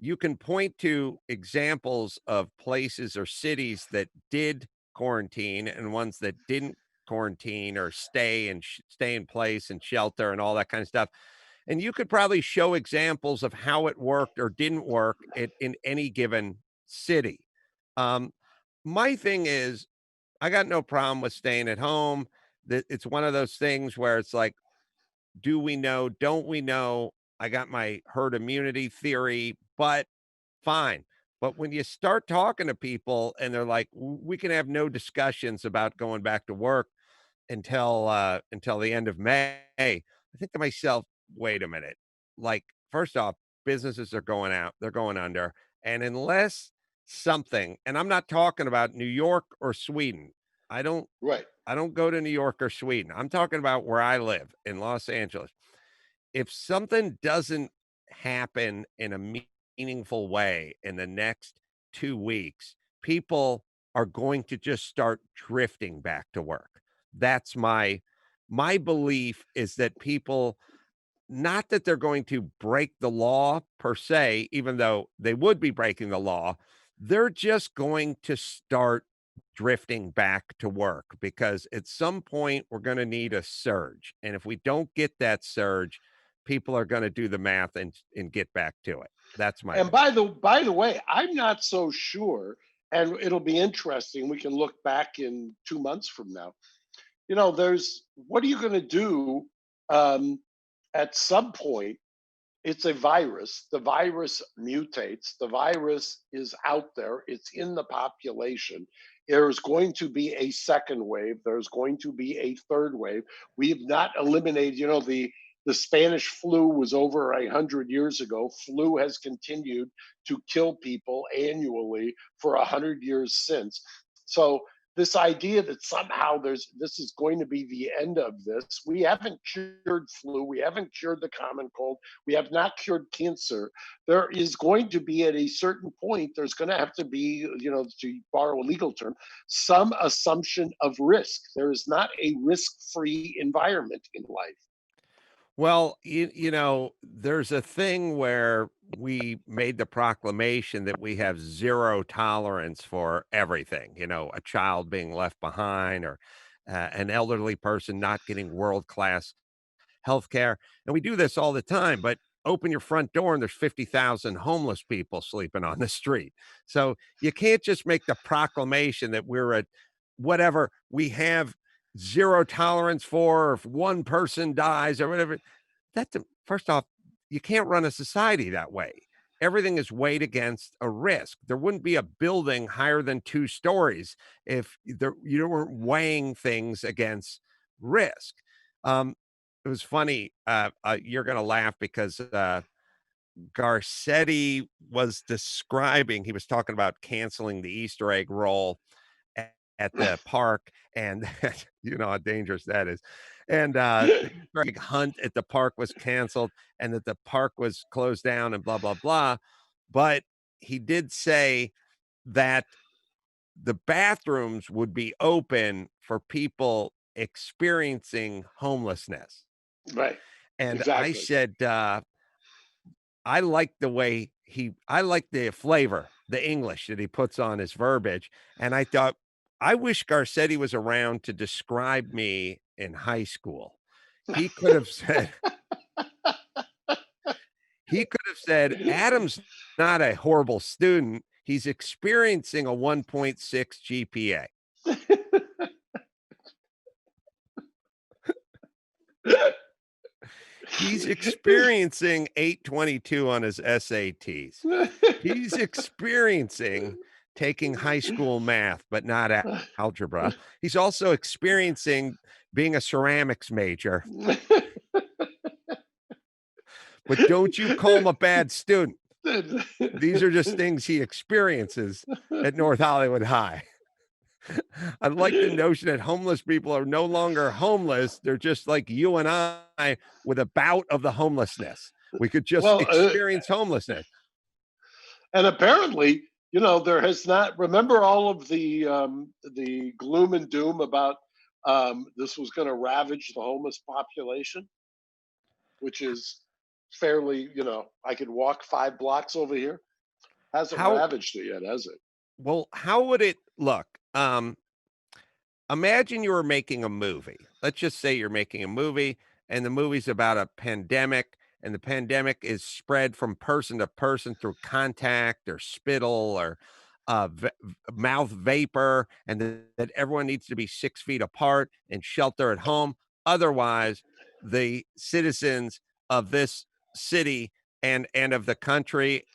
You can point to examples of places or cities that did quarantine and ones that didn't quarantine or stay in place and shelter and all that kind of stuff. And you could probably show examples of how it worked or didn't work in any given city. My thing is, I got no problem with staying at home. That it's one of those things where it's like, do we know? Don't we know? I got my herd immunity theory, but fine. But when you start talking to people and they're like, we can have no discussions about going back to work until the end of May, I think to myself, wait a minute. Like, first off, businesses are going out, they're going under. And unless something, and I'm not talking about New York or Sweden. I don't Right. I don't go to New York or Sweden. I'm talking about where I live in Los Angeles. If something doesn't happen in a meaningful way in the next 2 weeks, people are going to just start drifting back to work. That's my belief is that people, not that they're going to break the law per se, even though they would be breaking the law, they're just going to start drifting back to work because at some point we're going to need a surge. And if we don't get that surge, people are going to do the math and get back to it. That's my And by the way, I'm not so sure, and it'll be interesting. We can look back in 2 months from now. You know, what are you going to do at some point it's a virus. The virus mutates. The virus is out there. It's in the population. There's going to be a second wave. There's going to be a third wave. We have not eliminated, the Spanish flu was over 100 years ago. Flu has continued to kill people annually for 100 years since. So this idea that somehow this is going to be the end of this. We haven't cured flu. We haven't cured the common cold. We have not cured cancer. There is going to be, at a certain point, there's going to have to be, to borrow a legal term, some assumption of risk. There is not a risk-free environment in life. Well, there's a thing where we made the proclamation that we have zero tolerance for everything, a child being left behind or an elderly person not getting world-class healthcare. And we do this all the time, but open your front door and there's 50,000 homeless people sleeping on the street. So you can't just make the proclamation that we're at whatever we have zero tolerance for, or if one person dies or whatever. That's first off, you can't run a society that way. Everything is weighed against a risk. There wouldn't be a building higher than 2 stories if you weren't weighing things against risk. It was funny. You're going to laugh because Garcetti was describing, he was talking about canceling the Easter egg roll at the park, and you know how dangerous that is. And the Easter egg hunt at the park was canceled, and that the park was closed down, and blah blah blah. But he did say that the bathrooms would be open for people experiencing homelessness. Right. And I Exactly. said, I like the way I like the flavor, the English that he puts on his verbiage. And I thought, I wish Garcetti was around to describe me in high school. He could have said, Adam's not a horrible student. He's experiencing a 1.6 GPA. He's experiencing 822 on his SATs. He's experiencing taking high school math, but not algebra. He's also experiencing being a ceramics major. But don't you call him a bad student. These are just things he experiences at North Hollywood High. I like the notion that homeless people are no longer homeless. They're just like you and I with a bout of the homelessness. We could just experience homelessness. And apparently, there has not. Remember all of the gloom and doom about this was going to ravage the homeless population, which is fairly. I could walk 5 blocks over here. Hasn't ravaged it yet, has it? Well, how would it look? Imagine you were making a movie. Let's just say you're making a movie, and the movie's about a pandemic, and the pandemic is spread from person to person through contact or spittle or mouth vapor, and that everyone needs to be 6 feet apart and shelter at home. Otherwise, the citizens of this city and of the country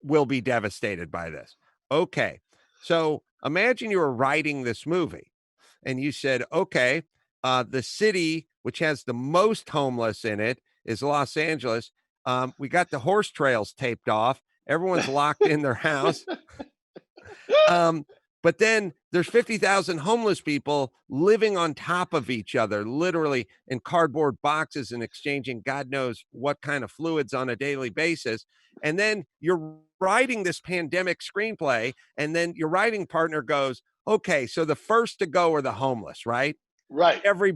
will be devastated by this. Okay, so imagine you were writing this movie and you said, okay, the city which has the most homeless in it is Los Angeles. We got the horse trails taped off. Everyone's locked in their house. But then there's 50,000 homeless people living on top of each other, literally in cardboard boxes and exchanging God knows what kind of fluids on a daily basis. And then you're writing this pandemic screenplay, and then your writing partner goes, okay, so the first to go are the homeless, right? Right. Every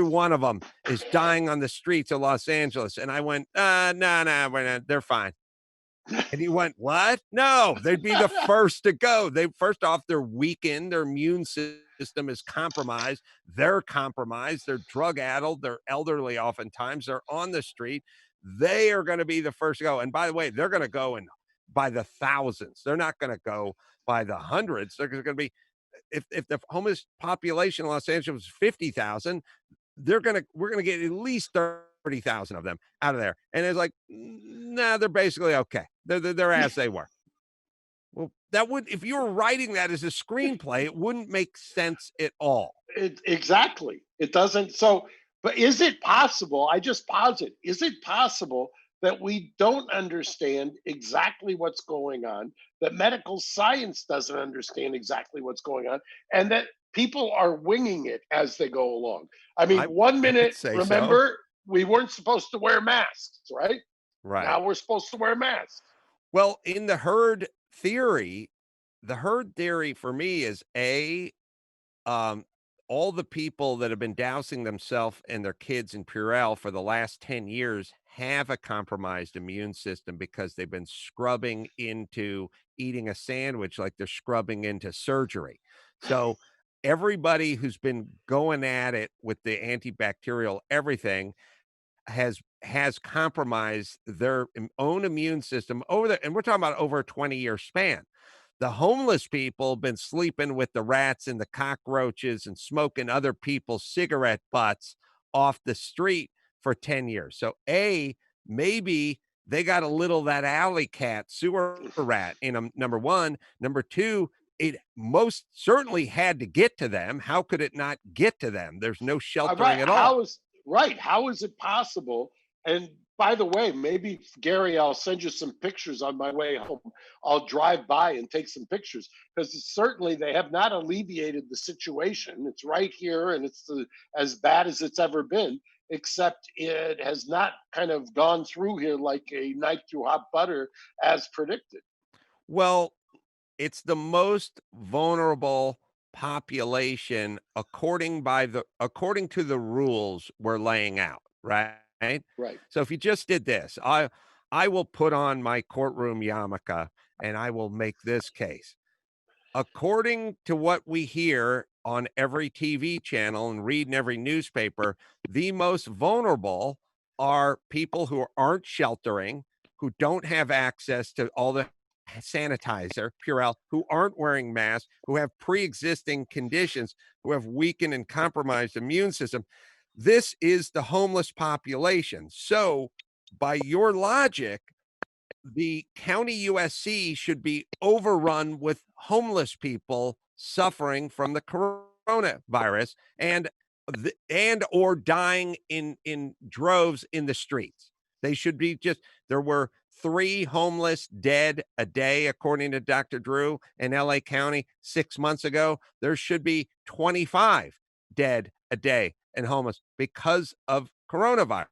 one of them is dying on the streets of Los Angeles. And I went, no, they're fine. And he went, what? No, they'd be the first to go. First off, they're weakened. Their immune system is compromised. They're compromised. They're drug addled. They're elderly. Oftentimes they're on the street. They are going to be the first to go. And by the way, they're going to go by the thousands. They're not going to go by the hundreds. They're going to be, if the homeless population in Los Angeles was 50,000, we're going to get at least 30,000 of them out of there. And it's like, nah, they're basically okay. They're as they were. Well, that would, if you were writing that as a screenplay, it wouldn't make sense at all. Exactly. It doesn't. So, but is it possible? I just posit, is it possible that we don't understand exactly what's going on, that medical science doesn't understand exactly what's going on, and that people are winging it as they go along? I mean, one minute, remember, we weren't supposed to wear masks, right? Right. Now we're supposed to wear masks. Well, in the herd theory for me is all the people that have been dousing themselves and their kids in Purell for the last 10 years have a compromised immune system because they've been scrubbing into eating a sandwich like they're scrubbing into surgery. So everybody who's been going at it with the antibacterial everything has compromised their own immune system over there. And we're talking about over a 20-year span. The homeless people have been sleeping with the rats and the cockroaches and smoking other people's cigarette butts off the street for 10 years. So maybe they got a little that alley cat sewer rat in them, number one. Number two, it most certainly had to get to them. How could it not get to them? There's no sheltering at all. How is it possible? And by the way, maybe, Gary, I'll send you some pictures on my way home. I'll drive by and take some pictures, because certainly they have not alleviated the situation. It's right here, and it's as bad as it's ever been, except it has not kind of gone through here like a knife through hot butter as predicted. Well, it's the most vulnerable population according to the rules we're laying out, right? Right. So if you just did this, I will put on my courtroom yarmulke and I will make this case. According to what we hear on every TV channel and read in every newspaper, the most vulnerable are people who aren't sheltering, who don't have access to all the sanitizer, Purell, who aren't wearing masks, who have pre-existing conditions, who have weakened and compromised immune system. This is the homeless population. So by your logic, the county USC should be overrun with homeless people suffering from the coronavirus and or dying in droves in the streets. They should be there were 3 homeless dead a day, according to Dr. Drew in LA County 6 months ago. There should be 25 dead a day and homeless because of coronavirus.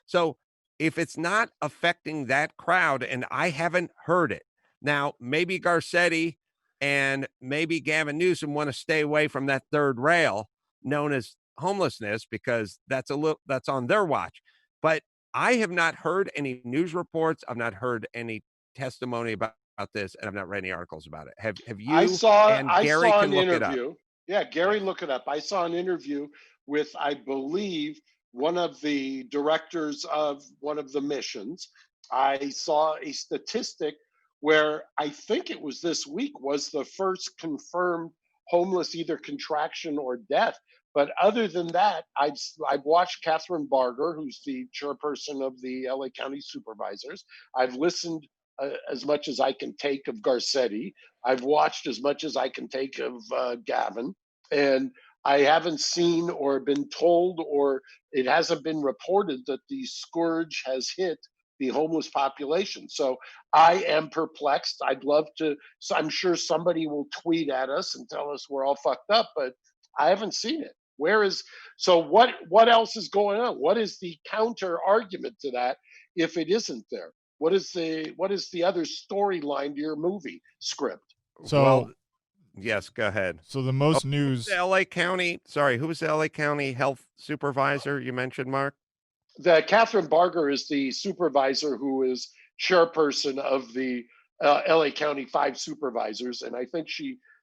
So if it's not affecting that crowd, and I haven't heard it, now maybe Garcetti and maybe Gavin Newsom want to stay away from that third rail known as homelessness, because that's on their watch. But I have not heard any news reports. I've not heard any testimony about this, and I've not read any articles about it. Have you? I saw Gary an interview. Yeah, Gary, look it up. I saw an interview with, I believe, one of the directors of one of the missions. I saw a statistic where I think it was this week was the first confirmed homeless either contraction or death. But other than that, I've watched Catherine Barger, who's the chairperson of the LA County Supervisors. I've listened as much as I can take of Garcetti. I've watched as much as I can take of Gavin. And I haven't seen or been told, or it hasn't been reported that the scourge has hit the homeless population. So I am perplexed. I'd love to, so I'm sure somebody will tweet at us and tell us we're all fucked up, but I haven't seen it. What else is going on? What is the counter argument to that if it isn't there? What is the other storyline to your movie script? So yes, go ahead. So the most news. Who was the LA County health supervisor you mentioned, Mark? Catherine Barger is the supervisor who is chairperson of the LA County 5 supervisors. And I think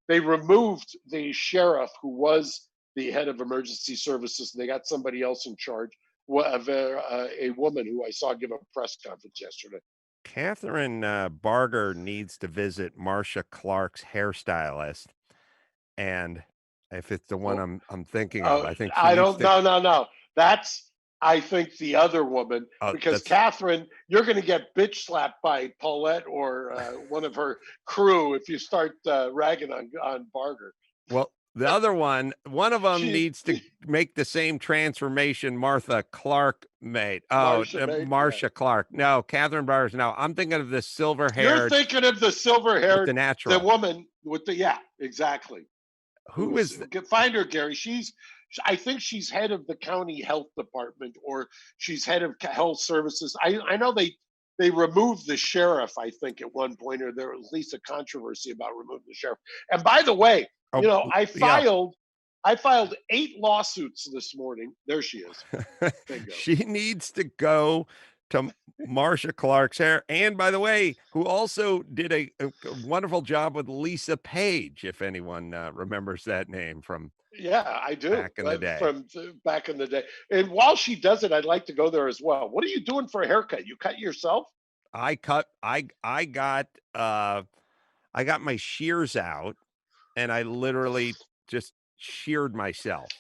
they removed the sheriff who was the head of emergency services, and they got somebody else in charge, a woman who I saw give a press conference yesterday. Catherine Barger needs to visit Marcia Clark's hairstylist, and if it's the one I'm thinking of, I think no. I think the other woman, because Catherine, you're going to get bitch slapped by Paulette or one of her crew if you start ragging on Barger. Well, the other one of them needs to make the same transformation Martha Clark made. Oh, Marcia Clark. No, Catherine Barger's. No, I'm thinking of the silver-haired. You're thinking of the silver-haired, the natural, the woman with the exactly. Who is? Find her, Gary. I think she's head of the county health department, or she's head of health services. I know they removed the sheriff, I think, at one point, or there was at least a controversy about removing the sheriff. And by the way, I filed 8 lawsuits this morning. There she is. She needs to go to Marcia Clark's hair. And by the way, who also did a wonderful job with Lisa Page, if anyone remembers that name from. Yeah, I do. Back in the day. From back in the day. And while she does it, I'd like to go there as well. What are you doing for a haircut? You cut yourself? I got my shears out, and I literally just sheared myself.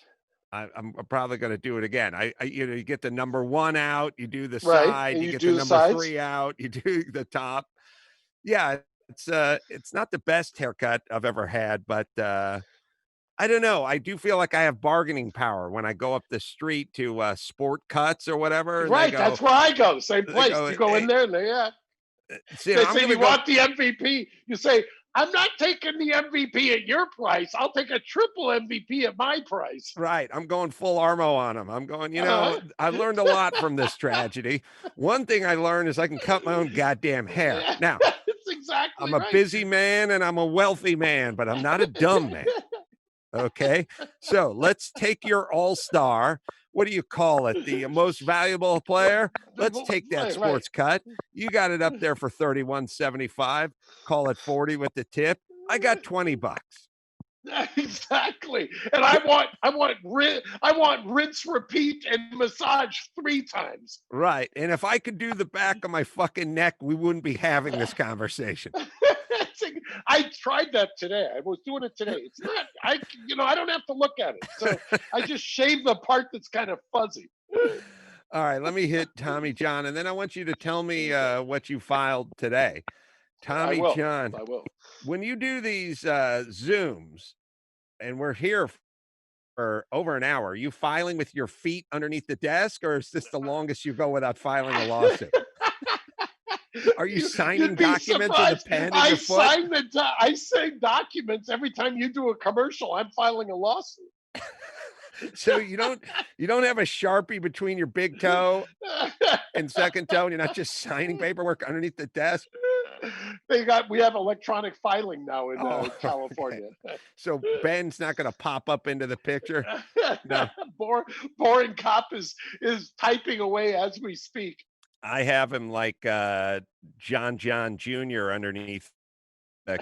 I'm probably going to do it again. You get the number 1 out, you do the side, you get the number 3 out, you do the top. Yeah, it's not the best haircut I've ever had, but I don't know. I do feel like I have bargaining power when I go up the street to Sport Cuts or whatever. Right, that's where I go. Same place. You go in there, and they say you want the MVP. You say, I'm not taking the MVP at your price. I'll take a triple MVP at my price. Right. I'm going full Armo on them. I'm going, I learned a lot from this tragedy. One thing I learned is I can cut my own goddamn hair. Now, that's exactly I'm a busy man and I'm a wealthy man, but I'm not a dumb man. Okay. So let's take your all-star. What do you call it? The most valuable player. Let's take that sports cut. You got it up there for $31.75. Call it 40 with the tip. I got $20. Exactly. And I want rinse, repeat, and massage 3 times. Right. And if I could do the back of my fucking neck, we wouldn't be having this conversation. I tried that today. I was doing it today. It's not, I don't have to look at it. So I just shave the part that's kind of fuzzy. All right, let me hit Tommy John, and then I want you to tell me what you filed today. Tommy John, I will. When you do these Zooms, and we're here for over an hour, are you filing with your feet underneath the desk, or is this the longest you go without filing a lawsuit? Are you signing documents with a pen in your foot? I sign documents every time you do a commercial. I'm filing a lawsuit. So you don't have a Sharpie between your big toe and second toe, and you're not just signing paperwork underneath the desk? We have electronic filing now in California. Okay. So Ben's not going to pop up into the picture. No. Boring cop is typing away as we speak. I have him like John Jr. underneath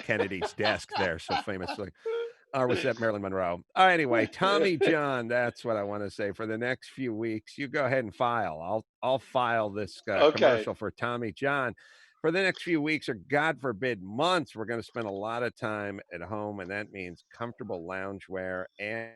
Kennedy's desk there, so famously. Or was that Marilyn Monroe? Anyway, Tommy John, that's what I want to say. For the next few weeks, you go ahead and file. I'll file this commercial for Tommy John. For the next few weeks, or God forbid, months, we're going to spend a lot of time at home, and that means comfortable loungewear and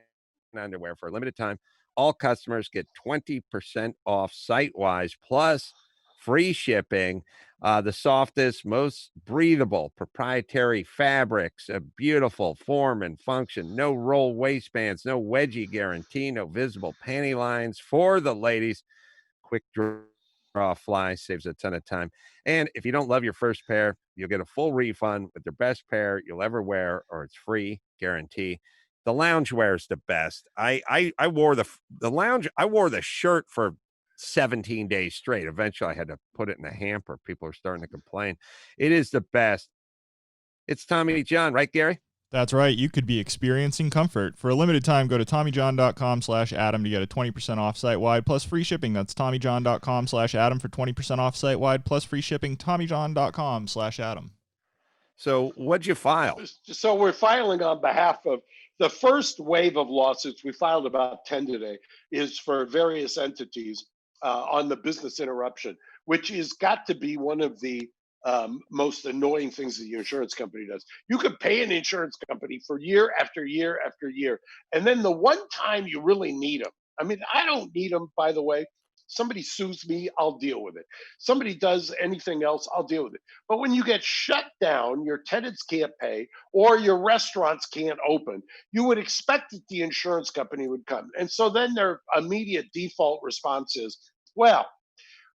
underwear for a limited time. All customers get 20% off site-wise, plus free shipping. The softest, most breathable proprietary fabrics, a beautiful form and function, no roll waistbands, no wedgie guarantee, no visible panty lines for the ladies. Quick draw fly saves a ton of time. And if you don't love your first pair, you'll get a full refund with the best pair you'll ever wear, or it's free guarantee. The loungewear is the best. I wore the shirt for 17 days straight. Eventually I had to put it in a hamper. People are starting to complain. It is the best. It's Tommy John, right, Gary? That's right. You could be experiencing comfort. For a limited time, go to TommyJohn.com/Adam to get a 20% off site-wide plus free shipping. That's TommyJohn.com/Adam for 20% off site-wide plus free shipping. TommyJohn.com/Adam. So what'd you file? So we're filing on behalf of the first wave of lawsuits. We filed about 10 today, is for various entities on the business interruption, which has got to be one of the most annoying things that the insurance company does. You could pay an insurance company for year after year after year, and then the one time you really need them. I mean, I don't need them, by the way. Somebody sues me, I'll deal with it. Somebody does anything else, I'll deal with it. But when you get shut down, your tenants can't pay, or your restaurants can't open, you would expect that the insurance company would come. And so then their immediate default response is, well,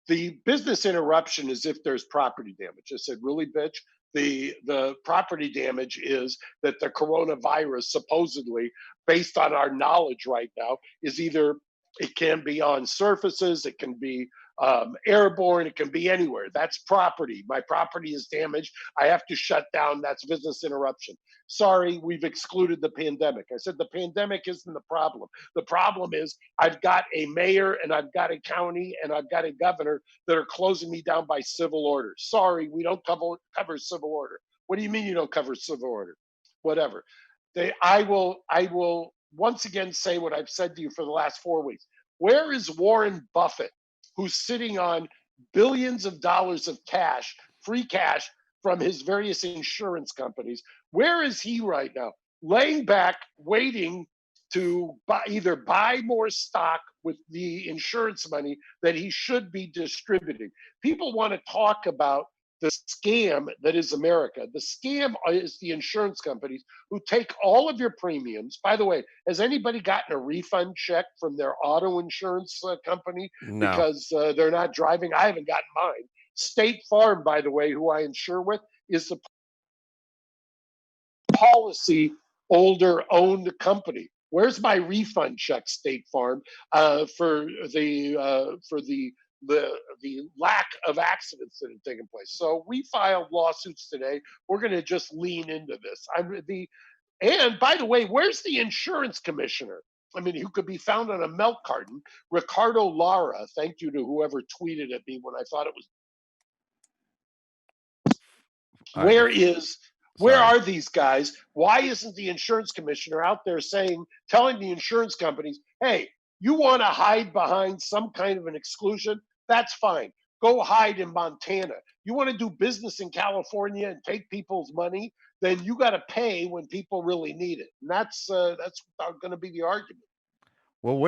the business interruption is if there's property damage. I said, really, bitch? The property damage is that the coronavirus, supposedly, based on our knowledge right now, is either it can be on surfaces, it can be airborne, it can be anywhere. That's property. My property is damaged. I have to shut down. That's business interruption. Sorry, we've excluded the pandemic. I said the pandemic isn't the problem. The problem is I've got a mayor and I've got a county and I've got a governor that are closing me down by civil order. Sorry, we don't cover civil order. What do you mean you don't cover civil order? Whatever. I will once again say what I've said to you for the last 4 weeks. Where is Warren Buffett, who's sitting on billions of dollars of cash, free cash from his various insurance companies? Where is he right now? Laying back, waiting to either buy more stock with the insurance money that he should be distributing. People want to talk about the scam that is America. The scam is the insurance companies who take all of your premiums. By the way, has anybody gotten a refund check from their auto insurance company No. because they're not driving? I haven't gotten mine. State Farm, by the way, who I insure with, is the policy holder owned company. Where's my refund check, State Farm, for the lack of accidents that have taken place? So we filed lawsuits today. We're going to just lean into this. And by the way, where's the insurance commissioner? I mean, who could be found on a milk carton? Ricardo Lara. Thank you to whoever tweeted at me when I thought it was. Where are these guys? Why isn't the insurance commissioner out there telling the insurance companies, hey, you want to hide behind some kind of an exclusion? That's fine. Go hide in Montana. You want to do business in California and take people's money? Then you got to pay when people really need it. And that's going to be the argument. Well,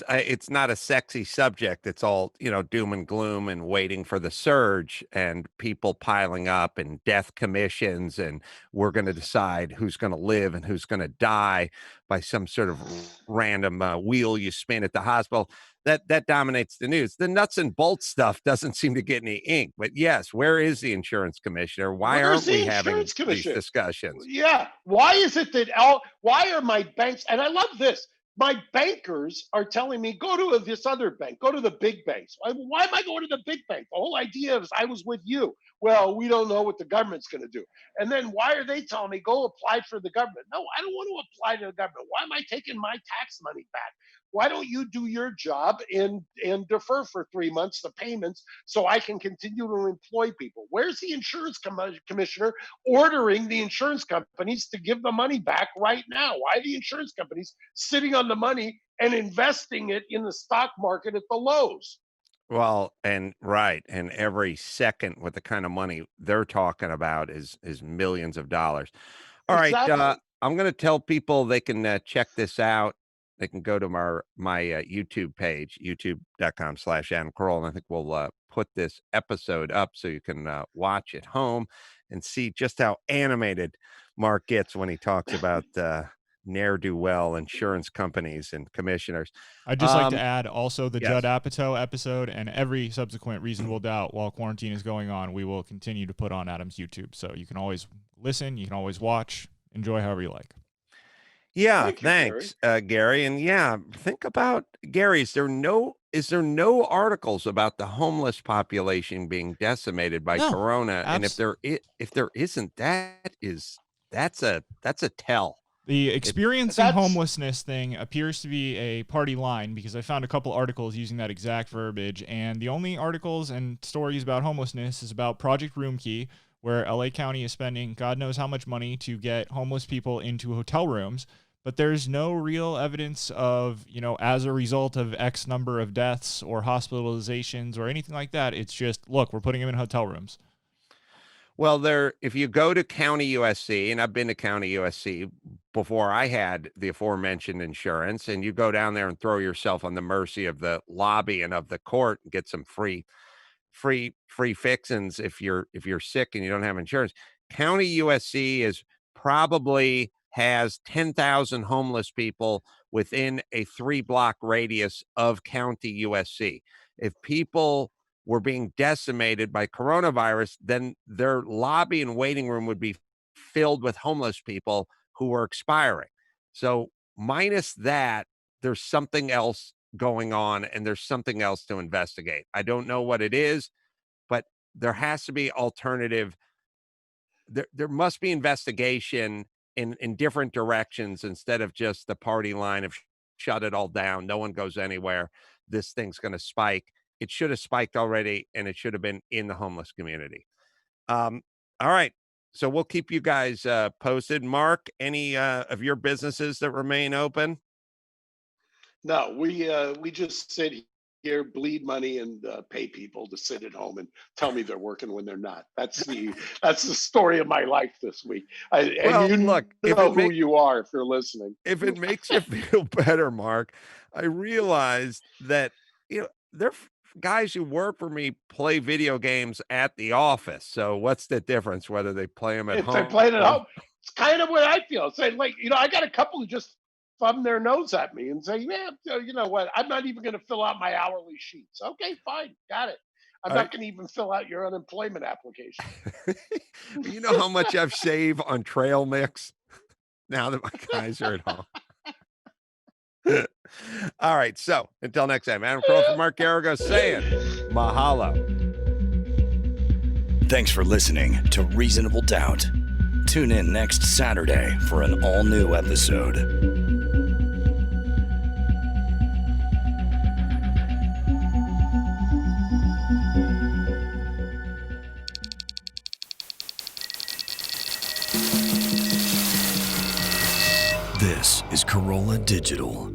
it's not a sexy subject. It's all, doom and gloom and waiting for the surge and people piling up and death commissions. And we're going to decide who's going to live and who's going to die by some sort of random wheel you spin at the hospital. That dominates the news. The nuts and bolts stuff doesn't seem to get any ink. But yes, where is the insurance commissioner? Why aren't we having these discussions? Yeah. Why is it that why are my banks, and I love this, my bankers are telling me, go to this other bank, go to the big banks. Why am I going to the big bank? The whole idea is I was with you. Well, we don't know what the government's going to do. And then why are they telling me, go apply for the government? No, I don't want to apply to the government. Why am I taking my tax money back? Why don't you do your job and defer for 3 months the payments so I can continue to employ people? Where's the insurance commissioner ordering the insurance companies to give the money back right now? Why are the insurance companies sitting on the money and investing it in the stock market at the lows? Well, and every second with the kind of money they're talking about is millions of dollars. All Exactly. right, I'm going to tell people they can check this out. They can go to my YouTube page, youtube.com/Adam Carolla. And I think we'll put this episode up so you can watch at home and see just how animated Mark gets when he talks about ne'er-do-well insurance companies and commissioners. I'd just like to add also the yes. Judd Apatow episode and every subsequent Reasonable Doubt while quarantine is going on, we will continue to put on Adam's YouTube. So you can always listen, you can always watch, enjoy however you like. Yeah, thanks, Gary. And yeah, think about, Gary, is there no articles about the homeless population being decimated by corona? And if there isn't, that's a tell. The experiencing homelessness thing appears to be a party line because I found a couple articles using that exact verbiage, and the only articles and stories about homelessness is about Project Roomkey, where LA County is spending God knows how much money to get homeless people into hotel rooms. But there's no real evidence of, as a result of X number of deaths or hospitalizations or anything like that. It's just, look, we're putting them in hotel rooms. Well, if you go to County USC, and I've been to County USC, before I had the aforementioned insurance, and you go down there and throw yourself on the mercy of the lobby and of the court and get some free fixins if you're sick and you don't have insurance. County USC is probably has 10,000 homeless people within a 3-block radius of County USC. If people were being decimated by coronavirus, then their lobby and waiting room would be filled with homeless people who were expiring. So minus that, there's something else going on, and there's something else to investigate. I don't know what it is, but there has to be alternative. There must be investigation in different directions instead of just the party line of shut it all down. No one goes anywhere. This thing's going to spike. It should have spiked already, and it should have been in the homeless community. All right. So we'll keep you guys posted. Mark, any of your businesses that remain open? No, we just sit here, bleed money, and pay people to sit at home and tell me they're working when they're not. That's the story of my life this week. Well, and you look, know who you are if you're listening. If it makes you feel better, Mark, I realized that there are guys who work for me play video games at the office. So what's the difference whether they play them at home? If they play it at home, it's kind of what I feel. It's like I got a couple who just thumb their nose at me and say, "Yeah, you know what? I'm not even going to fill out my hourly sheets." Okay, fine, got it. I'm not going to even fill out your unemployment application. You know how much I've saved on trail mix now that my guys are at home. All right, so until next time, Adam Carolla for Mark Garagos saying mahalo. Thanks for listening to Reasonable Doubt. Tune in next Saturday for an all-new episode. This is Carolla Digital.